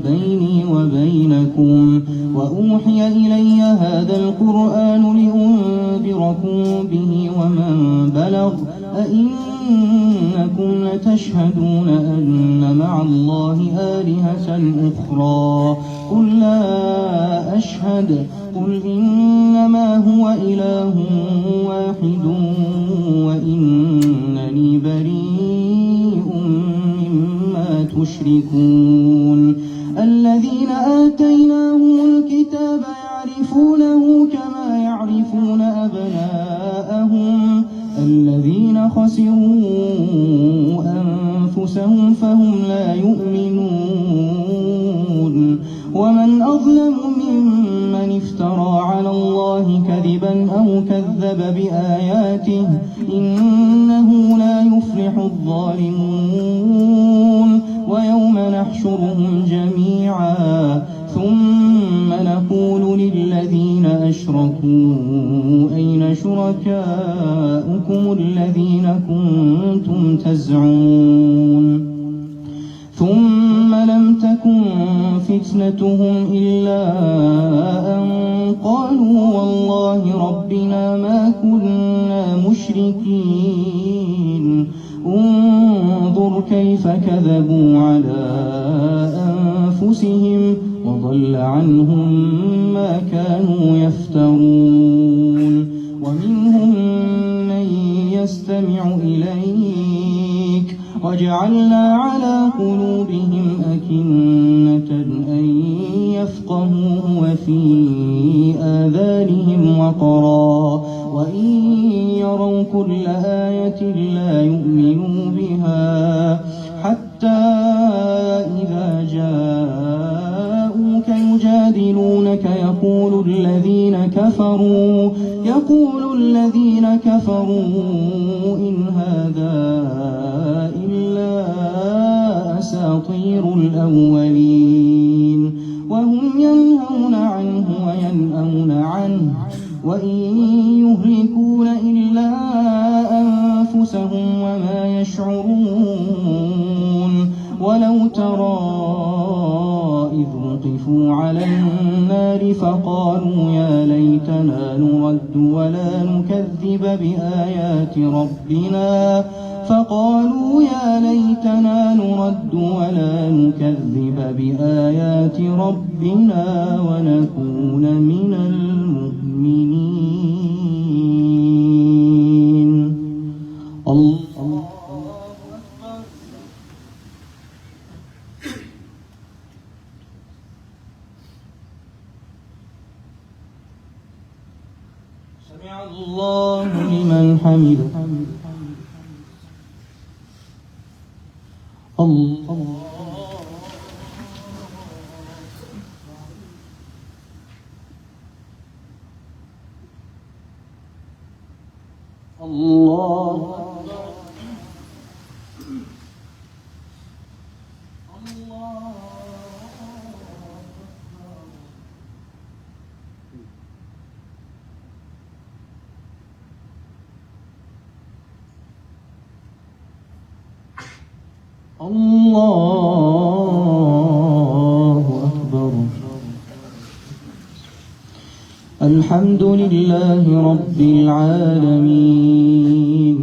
بيني وبينكم. وأوحي إلي هذا القرآن لأنذركم به ومن بلغ. أئنكم لتشهدون أن مع الله آلهة أخرى؟ قل لا أشهد. قل إنما هو إله واحد وإنني بريء مما تشركون. الذين آتيناهم الكتاب يعرفونه كما يعرفون أبناءهم. الذين خسروا أنفسهم فهم لا يؤمنون. ومن أظلم ممن افترى على الله كذبا أو كذب بآياته إنه لا يفلح الظالمون. ويوم نحشرهم جميعا ثم نقول للذين أشركوا أين شركاؤكم الذين كنتم تزعمون. ثم لم تكن فتنتهم إلا أن قالوا والله ربنا ما كنا مشركين. انظر كيف كذبوا على أنفسهم وضل عنهم ما كانوا يفترون. ومنهم من يستمع إليك وجعلنا على قلوبهم أكنة أن يفقهوه وفي آذانهم وقرا وإن يروا كل آية لا يؤمنوا بها حتى إذا جاءوك يجادلونك يقول الذين كفروا إن هذا إلا أساطير الأولين. وهم ينهون عنه وينأون عنه وإن يهلكون إلا أنفسهم وما يشعرون. ولو ترى إذ وقفوا على النار فقالوا يا ليتنا نرد ولا نكذب بآيات ربنا ونكون من المؤمنين. الله سمع الله لمن حمده. الله أكبر. الحمد لله رب العالمين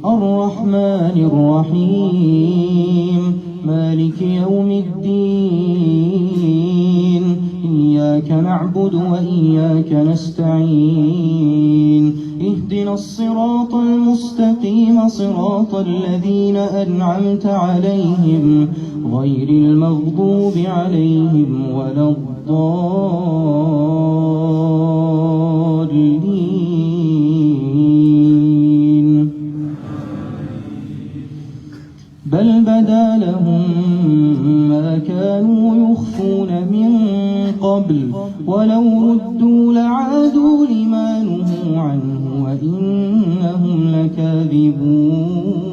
الرحمن الرحيم مالك يوم الدين. إياك نعبد وإياك نستعين. اهدنا الصراط المستقيم صراط الذين أنعمت عليهم غير المغضوب عليهم ولا الضالين. بل بدا لهم ما كانوا يخفون من قبل ولو ردوا لعادوا لما نهوا عنه وإنهم لكاذبون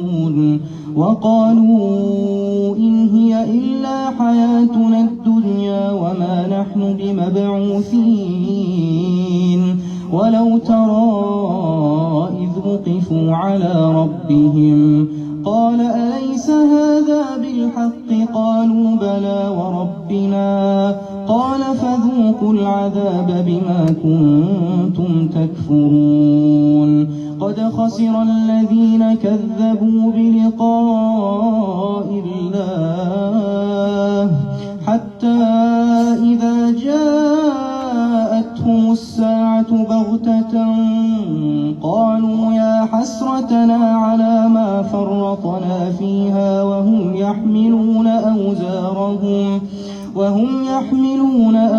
وقالوا إن هي إلا حياتنا الدنيا وما نحن بمبعوثين ولو ترى إذ وقفوا على ربهم قال أليس هذا بالحق قالوا بلى وربنا قال فذوقوا العذاب بما كنتم تكفرون قد خسر الذين كذبوا بلقاء الله حتى إذا جاءتهم الساعة بغتة قالوا يا حسرتنا على ما فرطنا فيها وهم يحملون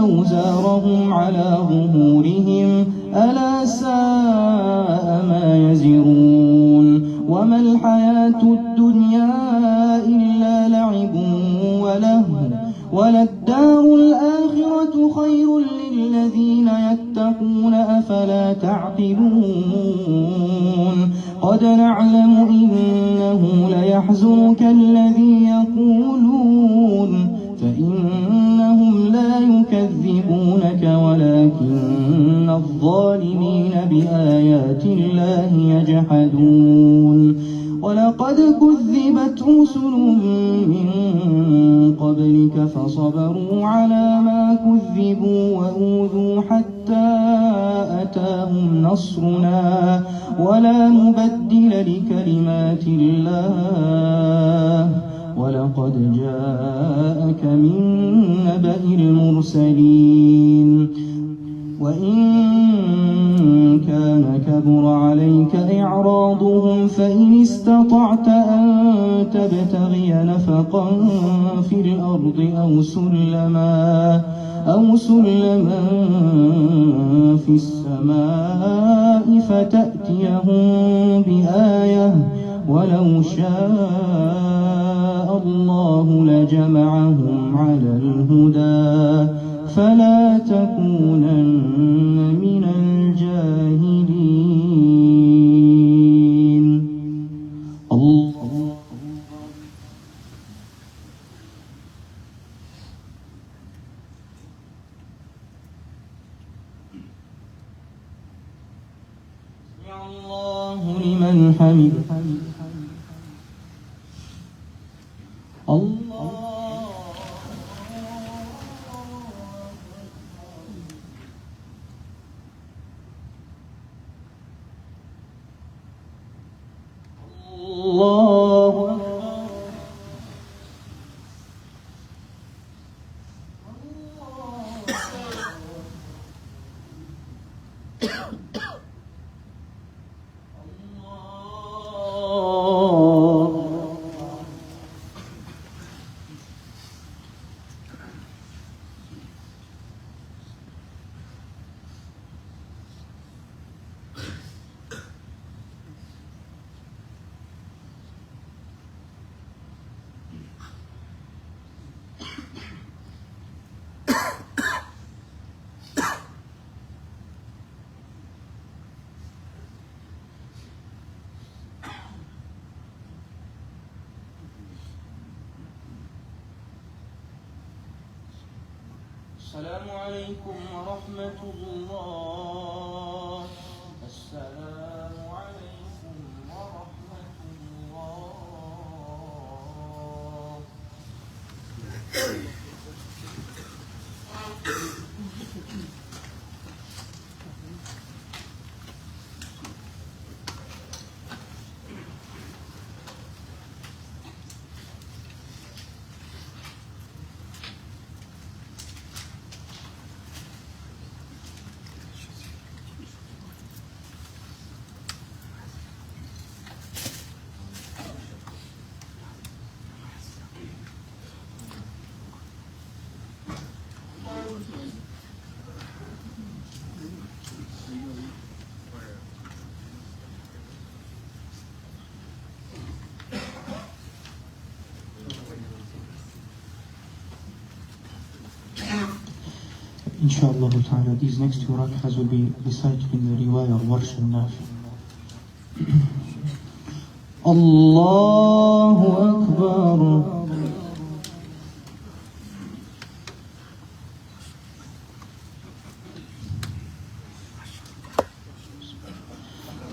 أوزارهم على ظهورهم ألا ساء ما يزرون وما الحياة الدنيا إلا لعب ولهو وللدار الآخرة خير للذين يتقون أفلا تعقلون قد نعلم إنه ليحزنك الذي يقولون فإنهم لا يكذبونك ولكن الظالمين بآيات الله يجحدون ولقد كذبت رسل من قبلك فصبروا على ما كذبوا وأوذوا حتى أتاهم نصرنا ولا مبدل لكلمات الله ولقد جاءك من نبأ المرسلين وإن كان كبر عليك إعراضهم فإن استطعت أن تبتغي نفقا في الأرض أو سلما في السماء فتأتيهم بآية ولو شاء الله لجمعهم على الهدى فلا تكونن من الجاهلين الله لمن حمده الله السلام عليكم ورحمة الله السلام عليكم ورحمة الله Inshallah ta'ala, these next two rak'ahs will be recited in the riwayah of Warsh al-Nafi. الله أكبر.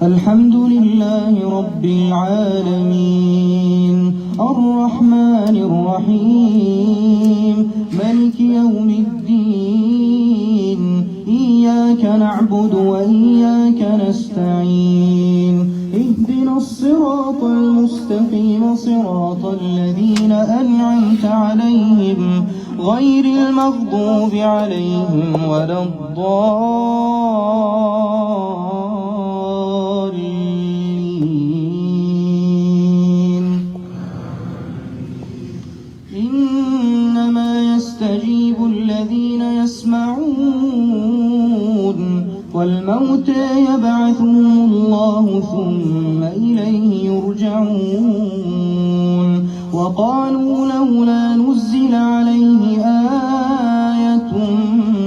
الحمد لله رب العالمين الرحمن الرحيم مالك يوم الدين إياك نعبد وإياك نستعين اهدنا الصراط المستقيم صراط الذين أنعمت عليهم غير المغضوب عليهم ولا الضالين. إنما يستجيب الذين يسمعون والموتى يبعثهم الله ثم إليه يرجعون. وقالوا لولا نزل عليه آية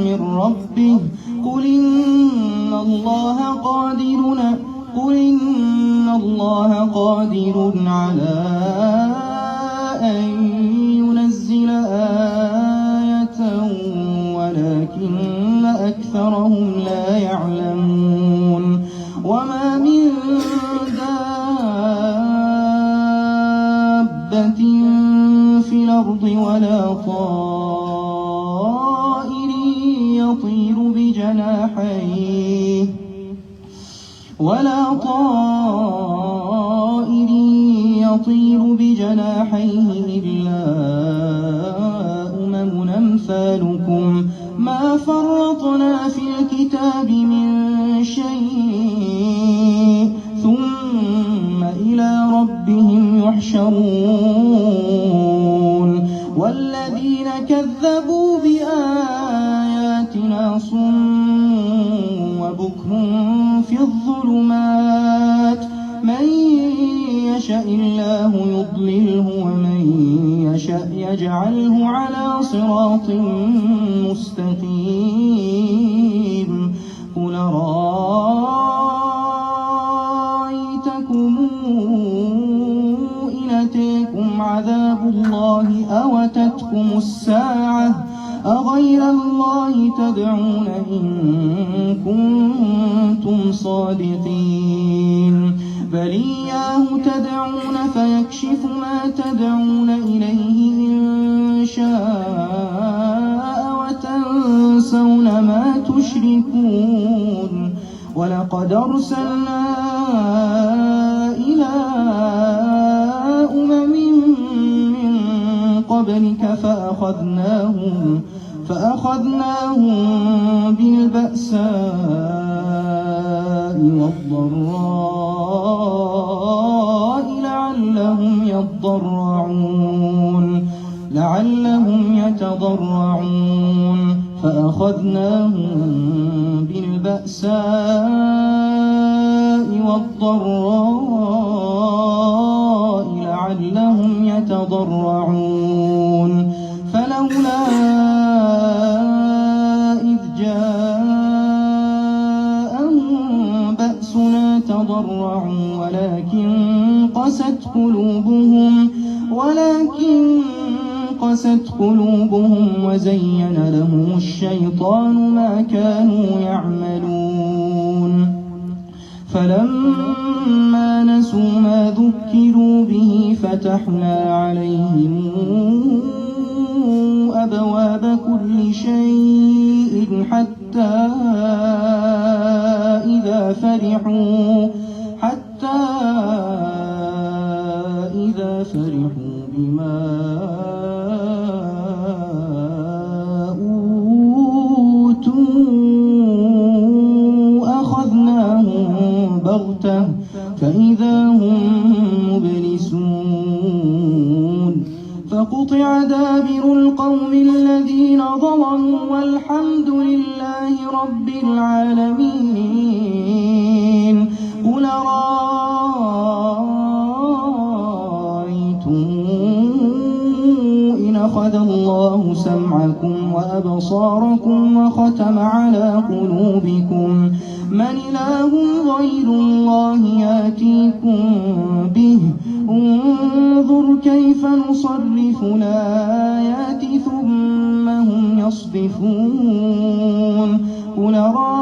من ربه قل إن الله قادر على أن ينزل آية ولكن أكثرهم لا يعلمون. وما من دابة في الأرض ولا طائر يطير بجناحيه إلا أمم أمثالكم ما فرطنا في الكتاب من شيء ثم إلى ربهم يحشرون. والذين كذبوا بآياتنا صم وبكم في الظلمات من يشاء الله يضلله ومن يشاء يجعله على صراط مستقيم. قل رأيتكم إن أتيكم عذاب الله أو أتتكم الساعة أغير الله تدعون إن كنتم صادقين. بل إياه تدعون فيكشف ما تدعون إليه إن شاء وتنسون ما تشركون. ولقد أرسلنا إلى أمم من قبلك فأخذناهم بالبأساء والضراء لعلهم يتضرعون. فأخذناهم بالبأساء والضراء لعلهم يتضرعون. فلولا إذ جاءهم بأسنا تضرعوا ولكن قست قلوبهم وزين لهم الشيطان ما كانوا يعملون. فلما نسوا ما ذكروا به فتحنا عليهم أبواب كل شيء حتى إذا فرحوا بما أوتوا أخذناهم بغتة فإذا هم مبلسون. فقطع دابر القوم الذين ظلموا والحمد لله رب العالمين. قل رأيتم إن أخذ الله الله سمعكم وأبصاركم وختم على قلوبكم من إله غير الله يأتيكم به انظر كيف نصرف الآيات ثم هم يصدفون قل رأيتكم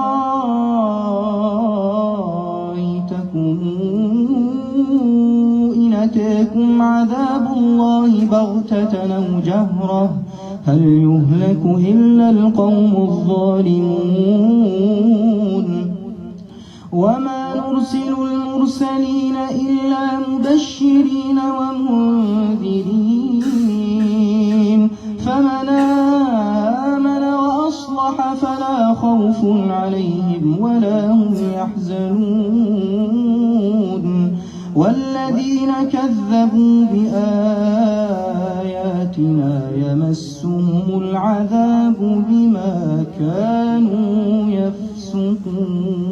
إن أتاكم عذاب الله بغتة أو جهرة هل يهلك إلا القوم الظالمون وما نرسل المرسلين إلا مبشرين ومنذرين فمن آمن وأصلح فلا خوف عليهم ولا هم يحزنون والذين كذبوا بآياتنا يمسهم العذاب بما كانوا يفسقون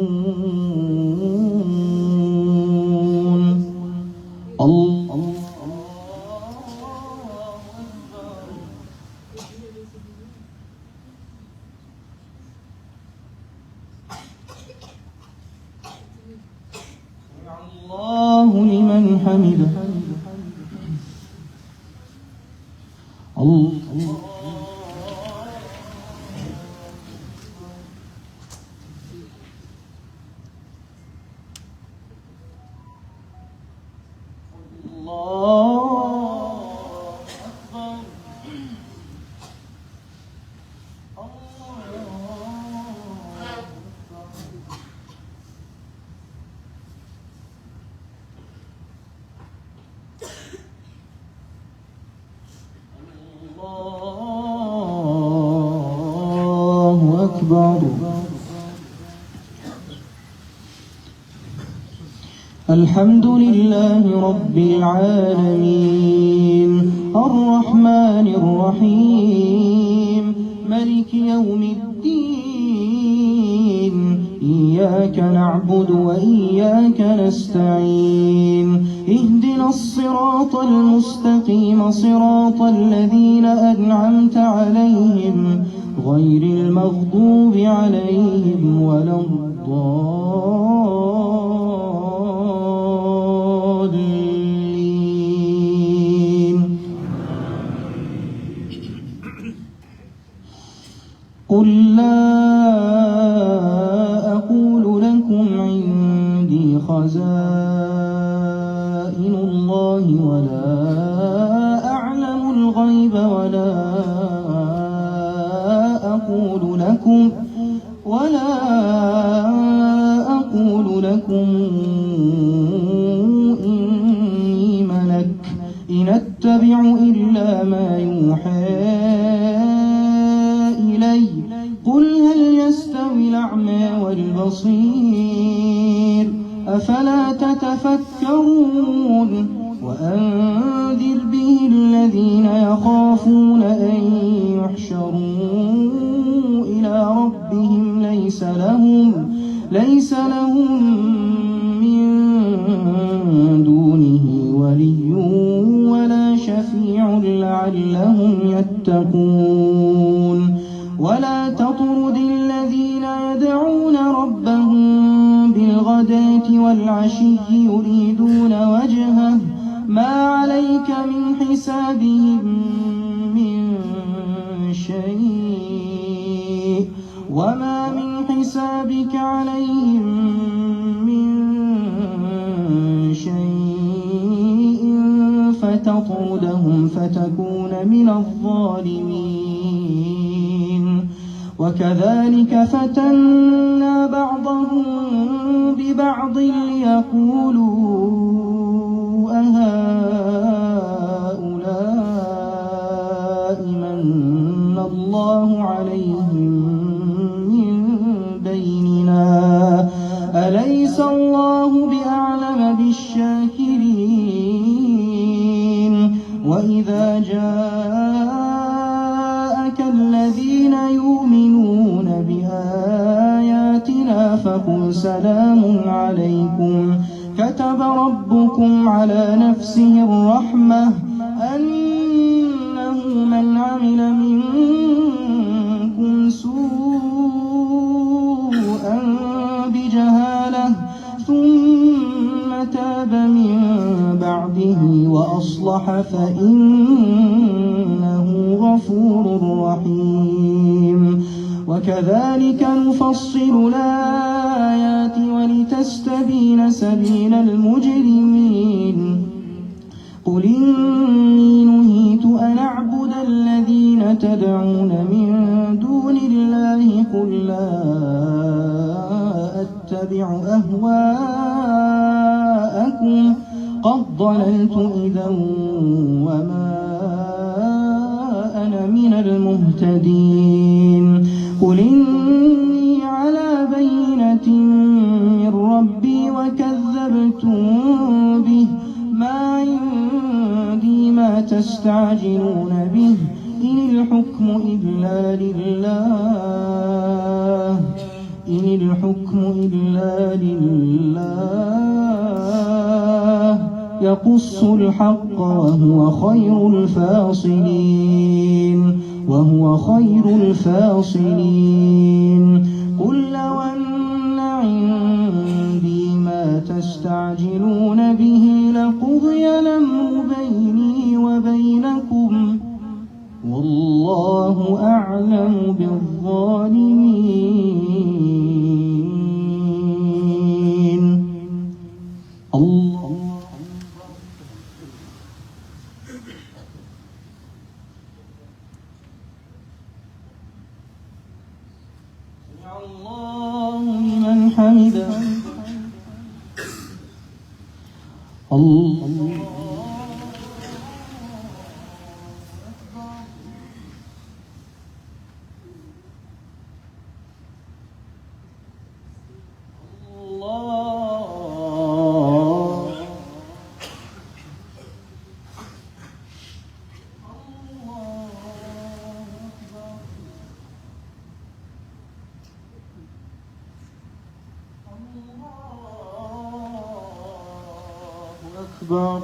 الله لمن حمده الله أكبر الحمد لله رب العالمين الرحمن الرحيم ملك يوم الدين إياك نعبد وإياك نستعين اهدنا الصراط المستقيم صراط الذين أنعمت عليهم غير المغضوب عليهم ولا الضالين قل لا أقول لكم عندي خزائن الله ولا أعلم الغيب ولا أقول لكم إني ملك إن أتبع إلا ما يوحى إلي قل هل يستوي الأعمى والبصير أفلا تتفكرون وأنذر به الذين يخافون أن يحشروا إلى ربهم ليس لهم من دونه ولي ولا شفيع لعلهم يتقون ولا تطرد الذين يدعون ربهم بالغداة والعشي يريدون وجهه ما عليك من حسابهم من شيء وما من حسابك عليهم من شيء فتطردهم فتكون من الظالمين وكذلك فتنا بعضهم ببعض ليقولوا أهؤلاء من الله عليهم من بيننا أليس الله بأعلم بالشاكرين وإذا جاءك الذين يؤمنون بآياتنا فقل سلام عليكم كتب ربكم على نفسه الرحمة أنه من عمل فإنه غفور رحيم وكذلك نفصل الآيات ولتستبين سبيل المجرمين قل إني نهيت أن أعبد الذين تدعون من دون الله قل لا أتبع أهواءكم قد ضللت إذا وما أنا من المهتدين قل إني على بينة من ربي وكذبتم به ما عندي ما تستعجلون به إن الحكم إلا لله إن الحكم إلا لله يقص الحق وهو خير الفاصلين قل لو أن عندي ما تستعجلون به لقضي الأمر بيني وبينكم والله أعلم بالظالمين الله لمن حمده الله أكبر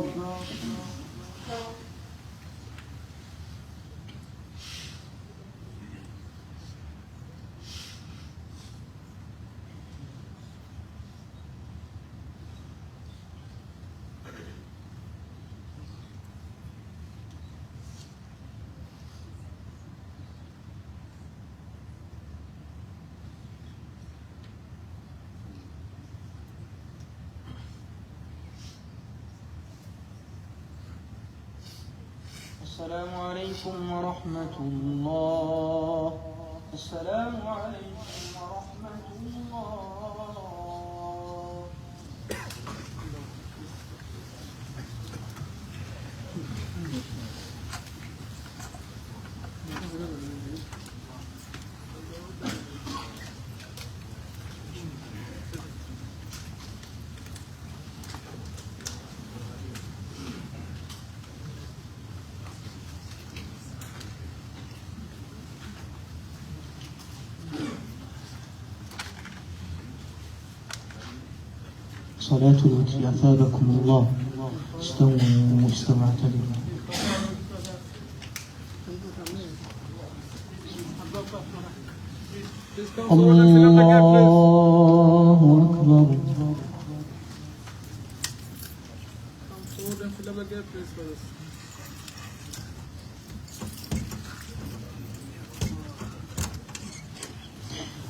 السلام عليكم ورحمة الله السلام عليكم ورحمة الله صلاة الوتر أثابكم الله استووا اعتدلوا الله أكبر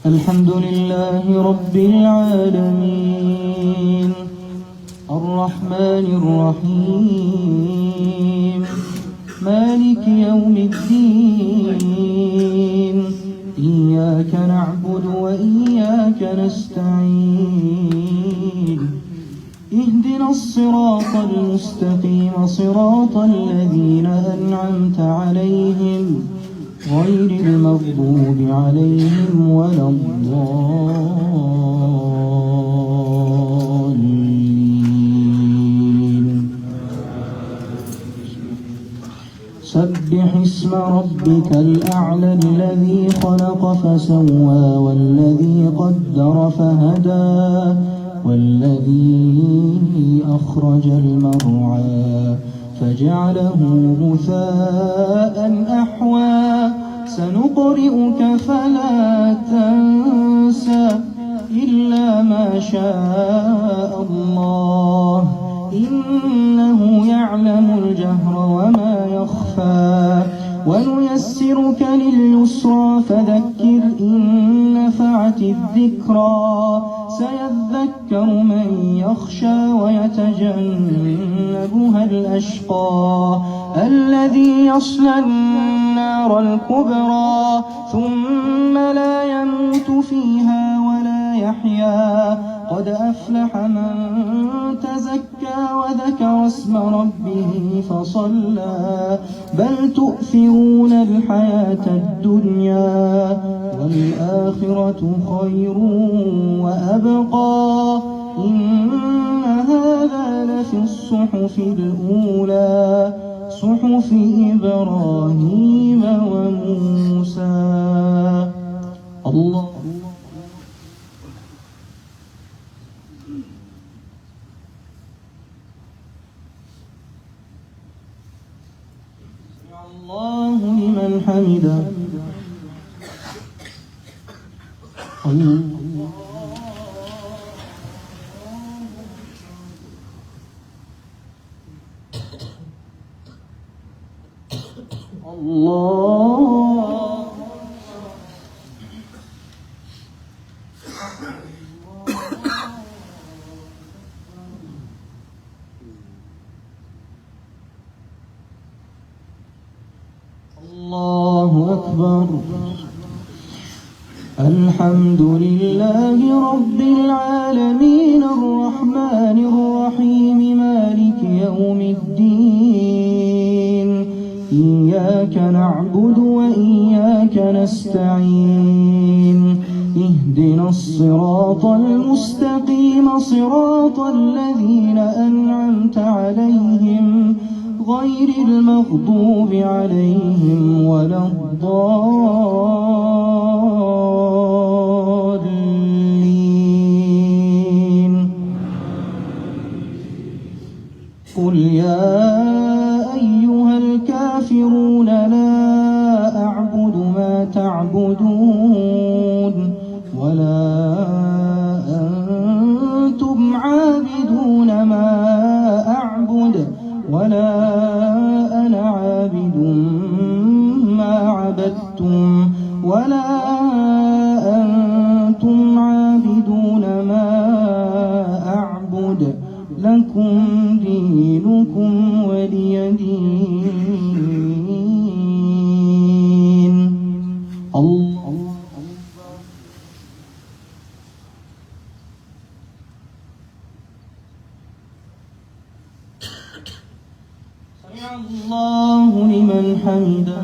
الحمد لله رب العالمين الرحمن الرحيم مالك يوم الدين إياك نعبد وإياك نستعين اهدنا الصراط المستقيم صراط الذين أنعمت عليهم غير المغضوب عليهم ولا الضالين سبح اسم ربك الأعلى الذي خلق فسوى والذي قدر فهدى والذي أخرج المرعى فجعله غثاء أحوى سنقرئك فلا تنسى إلا ما شاء الله إنه يعلم الجهر ونيسرك لليسرى فذكر إن نفعت الذكرى سيذكر من يخشى ويتجنبها الأشقى الذي يصلى النار الكبرى ثم لا يموت فيها ولا يحيا قد أفلح من تزكى وذكر اسم ربه فصلى بل تؤثرون الحياة الدنيا والآخرة خير وأبقى إن هذا لفي الصحف الأولى صحف إبراهيم وموسى. الله الله لمن حمده. الله أكبر. الحمد لله رب العالمين الرحمن الرحيم مالك يوم الدين إياك نعبد وإياك نستعين اهدنا الصراط المستقيم صراط الذين أنعمت عليهم غير المغضوب عليهم ولا الضالين. قل يا أيها الكافرون لا أعبد ما تعبدون ولا أنتم عابدون ما أعبد ولا أنا عابد ما عبدتم ولا أنتم عابدون ما أعبد لكم دينكم ولي دين. الله الله لمن حمده.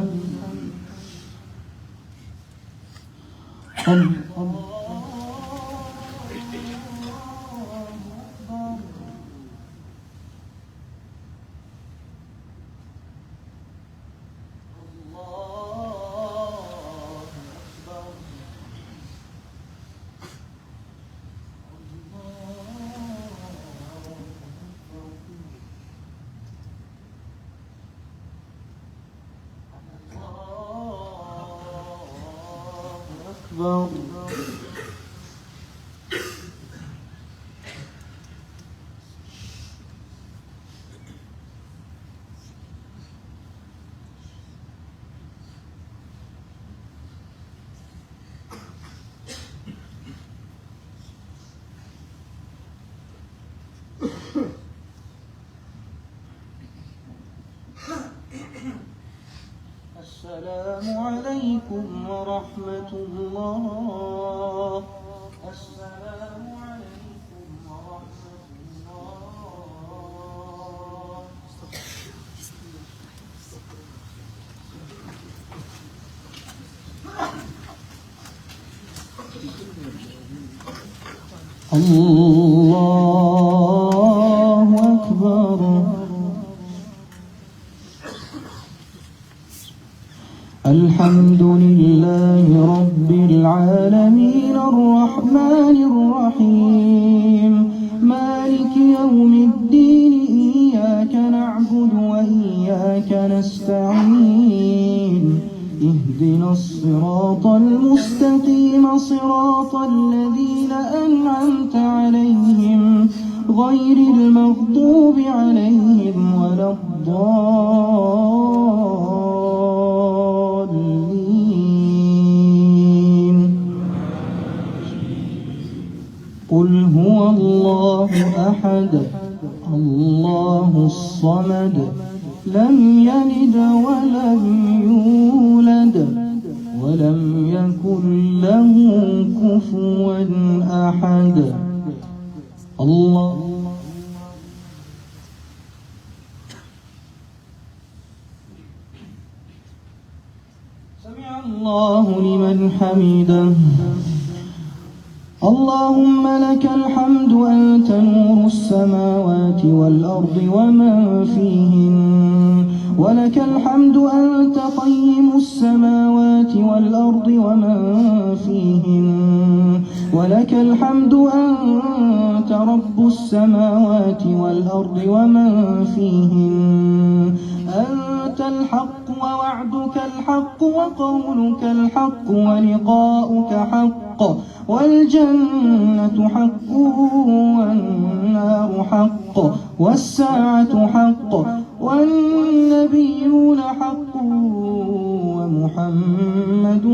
السلام عليكم ورحمة الله. السلام عليكم ورحمة الله. الله أكبر. الحمد لله رب العالمين الرحمن الرحيم مالك يوم الدين إياك نعبد وإياك نستعين اهدنا الصراط المستقيم صراط الذين أنعمت عليهم غير المغضوب عليهم ولا الضالين. قل هو الله أحد الله الصمد لم يلد ولم يولد ولم يكن له كفوا أحد. الله سمع الله لمن حمده. اللهم لك الحمد أنت نور السماوات والأرض ومن فيهن، ولك الحمد أنت قيم السماوات والأرض ومن فيهن، ولك الحمد أنت رب السماوات والأرض ومن فيهن. أنت الحق ووعدك الحق وقولك الحق ولقاؤك حق، والجنة حق والنار حق والساعة حق والنبيون حق ومحمد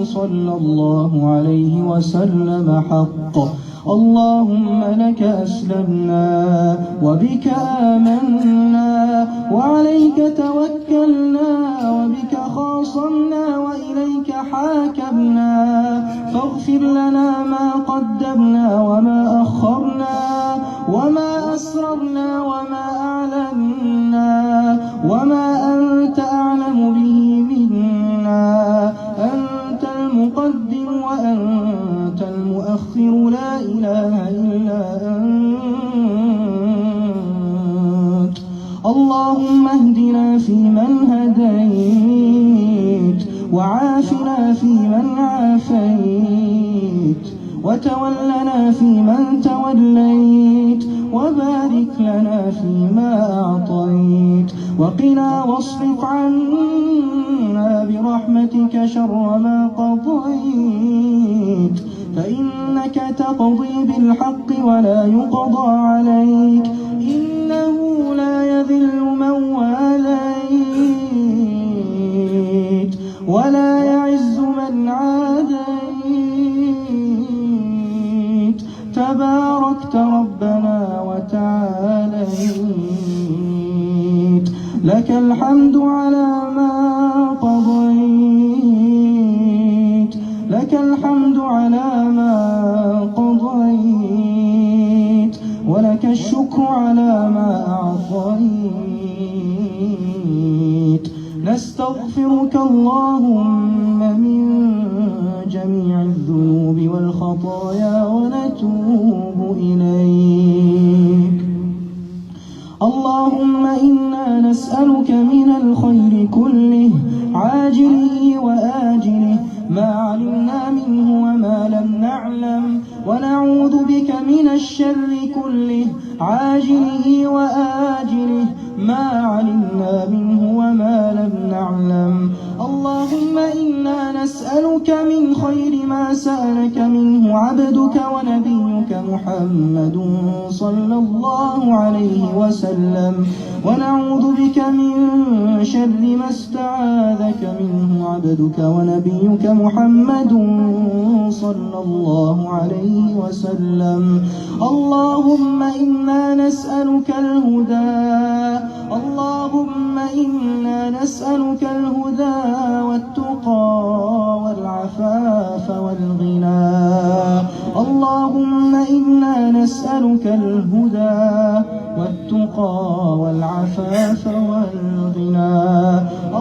صلى الله عليه وسلم حق. اللهم لك أسلمنا وبك آمنا وعليك توكلنا وبك خاصمنا وإليك حاكمنا، فاغفر لنا ما قدمنا وما أخرنا وما أسررنا وما أعلنا وما أنت أعلم به منا. أنت المقدم وأنت المؤخر لا إله إلا أنت. اللهم اهدنا فيمن هديت وعافنا فيمن عافيت وتولنا فيمن توليت وبارك لنا فيما أعطيت وقنا واصرف عنا برحمتك شر ما قضيت، فإنك تقضي بالحق ولا يقضى عليك، إنه لا يذل من واليت ولا يعز من عاديت، تباركت ربنا وتعاليت. لك الحمد على ما قضيت، لك الحمد على ما قضيت، ولك الشكر على ما أعطيت. نستغفرك اللهم من جميع الذنوب والخطايا ونتوب إليك. اللهم إنا نسألك من الخير كله عاجله وآجله ما علمنا منه وما لم نعلم، ونعوذ بك من الشر كله عاجله وآجله ما علمنا منه وما لم نعلم. اللهم إنا نسألك من خير ما سألك منه عبدك ونبيك محمد صلى الله عليه وسلم، ونعوذ بك من شر ما استعاذك منه عبدك ونبيك محمد صلى الله عليه وسلم. اللهم إنا نسألك الهدى، اللهم إنا نسألك الهدى والتقى والعفاف والغنى. اللهم إنا نسألك الهدى والتقى والعفاف والغنى.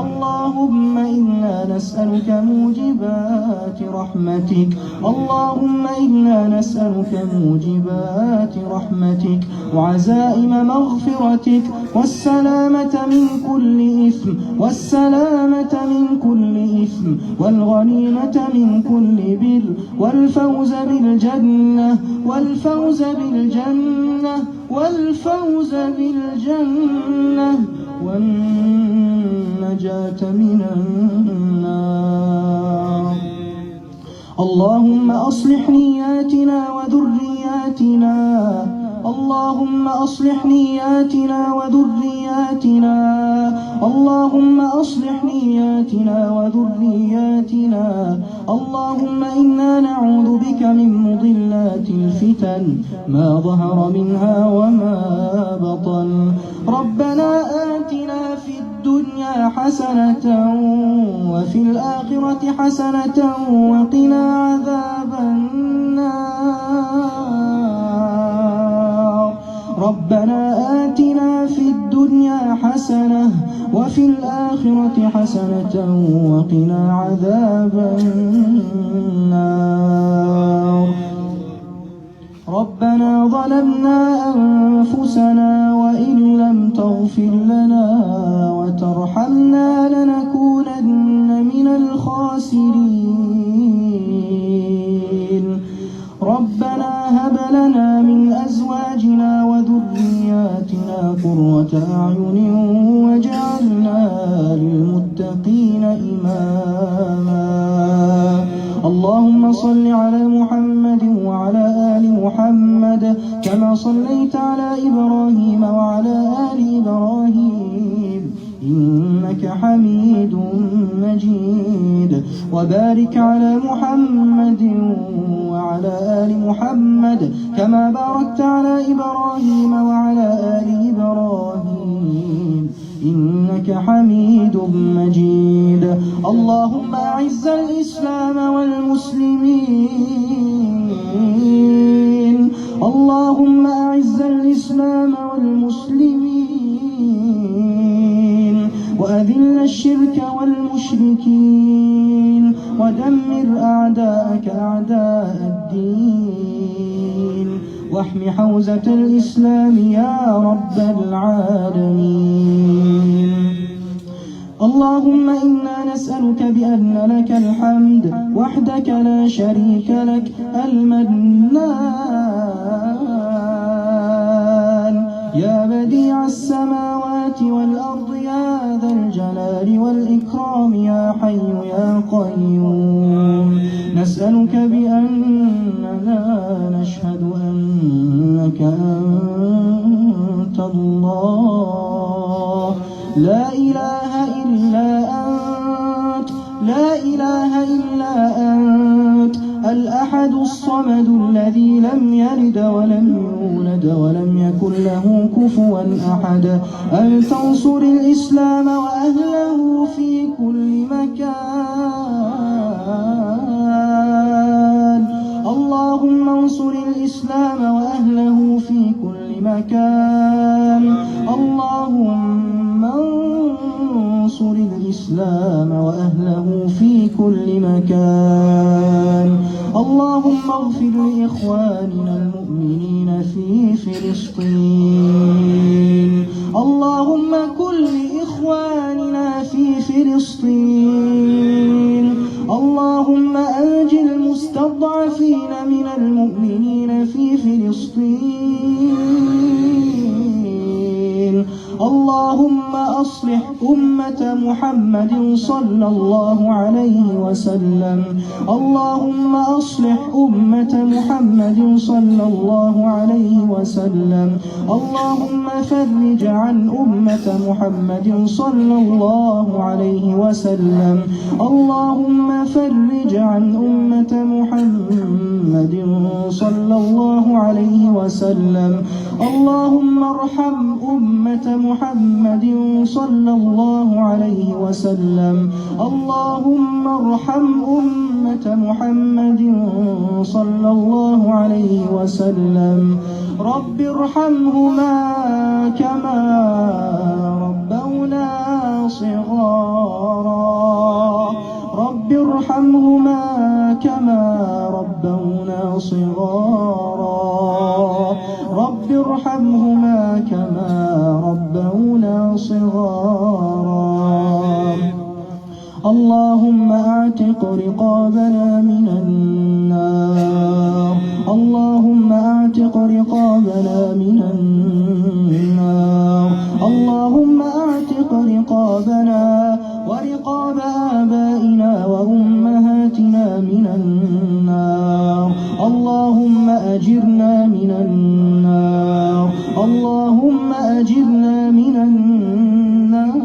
اللهم إنا نسألك موجبات رحمتك، اللهم إنا نسألك موجبات رحمتك وعزائم مغفرتك والسلامة من كل إثم، والسلامة من كل إثم، والغنيمة من كل بر، والفوز بالجنة، والفوز بالجنة، والفوز بالجنة، والنجاة من النار. اللهم أصلح نياتنا وذرياتنا، اللهم أصلح نياتنا وذرياتنا، اللهم أصلح نياتنا وذرياتنا. اللهم إنا نعوذ بك من مضلات الفتن ما ظهر منها وما بطن. ربنا آتنا في الدنيا حسنة وفي الآخرة حسنة وقنا عذاب النار. ربنا آتنا في الدنيا حسنة وفي الآخرة حسنة وقنا عذاب النار. ربنا ظلمنا أنفسنا وإن لم تغفر لنا وترحمنا لنكونن من الخاسرين. ربنا هب لنا من أزواجنا وذرياتنا قرة أعين واجعلنا للمتقين إماما. اللهم صل على محمد وعلى آل محمد كما صليت على إبراهيم وعلى آل إبراهيم إنك حميد مجيد. وبارك على محمد وعلى آل محمد كما باركت على إبراهيم وعلى آل إبراهيم إنك حميد مجيد. اللهم أعز الإسلام والمسلمين. اللهم أعز الإسلام والمسلمين وأذل الشرك والمشركين ودمر أعداءك أعداء الدين واحم حوزة الإسلام يا رب العالمين. اللهم إنا نسألك بأن لك الحمد وحدك لا شريك لك المنان يا بديع السماوات والأرض يا ذا الجلال والإكرام يا حي يا قيوم. نسألك بأننا نشهد أنك أنت الله لا إله إلا أنت لا إله إلا أنت الأحد الصمد الذي لم يلد ولم يولد ولم يكن له كفوا أحد. أن تنصر الإسلام وأهله في كل مكان. اللهم انصر الإسلام وأهله في كل مكان. اللهم انصر الإسلام وأهله في كل مكان. اللهم اغفر لإخواننا المؤمنين في فلسطين. اللهم كن لإخواننا في فلسطين. اللهم أنج المستضعفين من المؤمنين في فلسطين. اللهم أصلح أمة محمد صلى الله عليه وسلم. اللهم أصلح أمة محمد صلى الله عليه وسلم. اللهم فرج عن أمة محمد صلى الله عليه وسلم. اللهم فرج عن أمة محمد صلى الله عليه وسلم. اللهم ارحم أمة محمد صلى الله عليه وسلم. اللهم ارحم أمة محمد صلى الله عليه وسلم. رب ارحمهما كما ربونا صغارا. رب ارحمهما كما ربونا صغارا. رب ارحمهما كما ربونا صغارا. اللهم اعتق رقابنا من النار. اللهم اعتق رقابنا من النار. اللهم اعتق رقابنا ورقاب آبائنا وأمهاتنا من النار. اللهم أجرنا من النار. اللهم أجرنا من النار.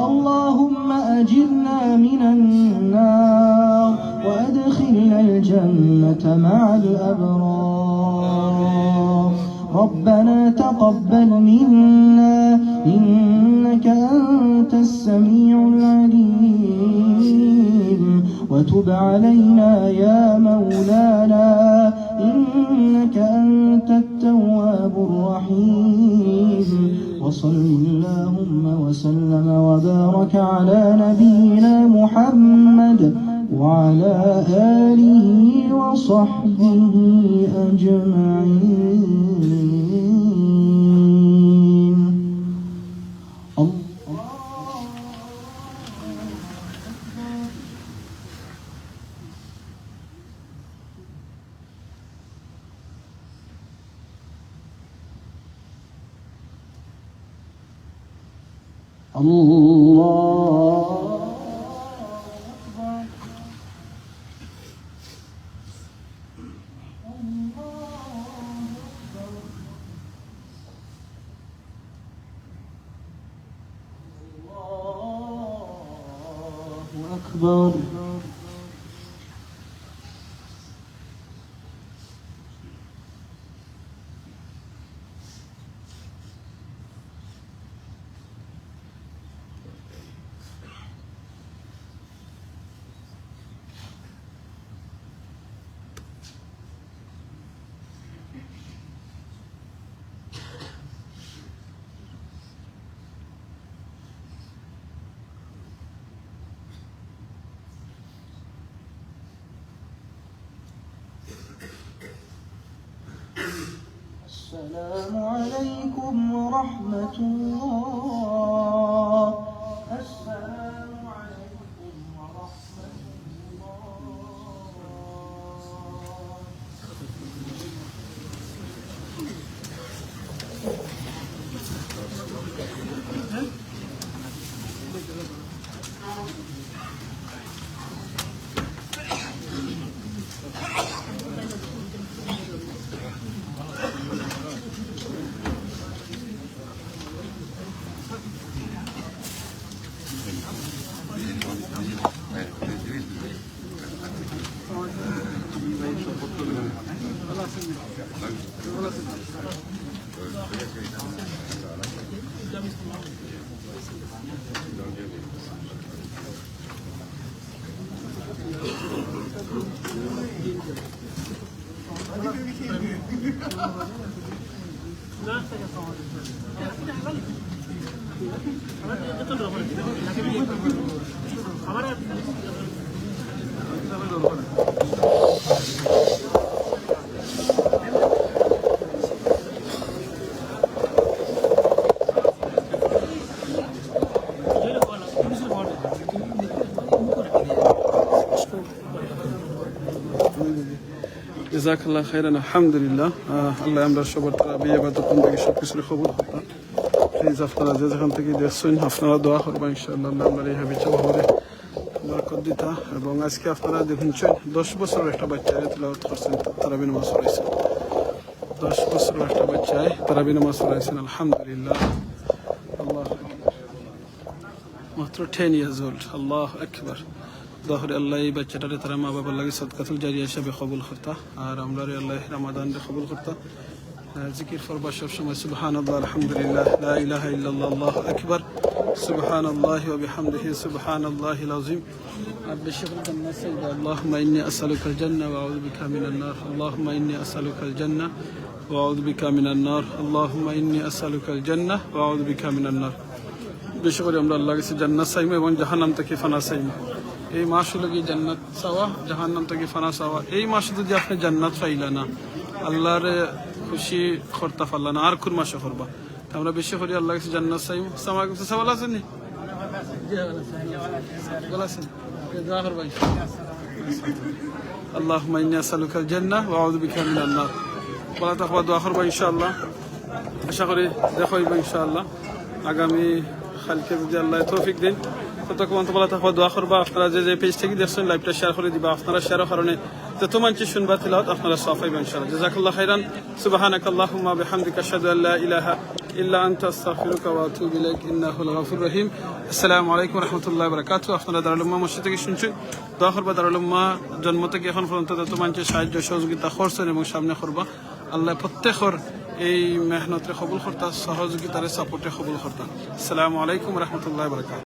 اللهم أجرنا من النار. الجنة مع الأبرار ربنا تقبل منا إنك أنت السميع العليم وتب علينا يا مولانا إنك أنت التواب الرحيم وصل اللهم وسلم وبارك على نبينا محمد وعلى آله وصحبه أجمعين. أكبر. السلام عليكم ورحمة الله. السلام عليكم ورحمة জাযাকাল্লাহ খাইরান। আলহামদুলিল্লাহ, আল্লাহ আমরা সবার তারাবি ইবাদত বন্দেগী সব কিছুর খবর হতা। প্লিজ আপনারা যে যেখান থেকে দেখছেন আপনারা দোয়া করবেন ইনশাআল্লাহ আমরা এই হাবিজা হবে বরকত দিতা। এবং আজকে আপনারা দেখুন 10 বছরের একটা বাচ্চারে তিলাওয়াত করছেন, তারাবি নামাজ পড়াইছেন। 10 বছরের একটা বাচ্চায় তারাবি নামাজ পড়াইছেন, আলহামদুলিল্লাহ। আল্লাহ মাত্র 10 years old, আল্লাহ আকবার। দহরে আল্লাহ এই বাচ্চাটারে তারা মা বাবার লাগে সদকাতুল জারিয়া হিসাবে কবুল করতা, আর আমরা আল্লাহ রমাদান রে কবুল করতা। জিকির করবা সব সময় সুবহানাল্লাহ, আলহামদুলিল্লাহ, লা ইলাহা ইল্লাল্লাহ, আল্লাহু আকবার, সুবহানাল্লাহি ওয়া বিহামদিহি, সুবহানাল্লাহিল আযীম। বেশি করে জান্নাত চাইবা। আল্লাহুম্মা ইন্নী আসআলুকাল জান্নাহ ওয়া আউযু বিকা মিনান নার। আল্লাহুম্মা ইন্নী আসআলুকাল জান্নাহ ওয়া আউযু বিকা মিনান নার। আল্লাহুম্মা ইন্নী আসআলুকাল জান্নাহ ওয়া আউযু বিকা মিনান নার। বেশি করে আমরা আল্লাহর কাছে জান্নাত চাইবা এবং জাহান্নাম থেকে ফানা চাইবা। এই মাস হলো কি জান্নাত চাওয়া, জাহান্নাম থেকে ফানা চাওয়া। এই মাসে যদি আপনি জান্নাত পাইলা না, আল্লাহর খুশি করতে পারলা না, আর কোন মাসে করবা? আমরা বেশি করে আল্লাহর কাছে জান্নাত চাইব। সামাল কিছু সওয়াল আছে নি? আল্লাহুম্মা ইন্নী আসআলুকাল জান্নাহ ওয়া আউযু বিকা মিনান নার। বলা তাকওয়া দোয়া করবা ইনশাআল্লাহ। আশা করি দেখা হইব ইনশাআল্লাহ আগামী কালকে যদি আল্লাহ তৌফিক দেন। ততক্ষণ তো বলা থাকবো দোয়া করবা আপনারা যে পেজ থেকে দেখছেন লাইভটা শেয়ার করে দিবা আপনারা শেয়ারের কারণে যত মানুষ শুনবা তিলাওয়াত আপনারা সওয়াব পাইবেন ইনশাআল্লাহ জাযাকাল্লাহু খাইরান সুবহানাকাল্লাহুম্মা বিহামদিকা আশহাদু আল্লা ইলাহা ইল্লা আনতা আস্তাগফিরুকা ওয়া আতুবু ইলাইক ইন্নাহুল গফুরুর রহিম আসসালামু আলাইকুম ওয়া রাহমাতুল্লাহি ওয়া বারাকাতুহু আপনারা দারুল উম্মাহ মসজিদ থেকে শুনছেন দোয়া করবা দারুল উম্মাহ জন্ম থেকে এখন পর্যন্ত যত মানুষ সাহায্য সহযোগিতা করছেন এবং সামনে করবা আল্লাহ প্রত্যেকের এই মেহনতরে কবুল করতা সহযোগিতারে সাপোর্টে কবুল করতা আসসালামু আলাইকুম ওয়া রাহমাতুল্লাহি ওয়া বারাকাতুহু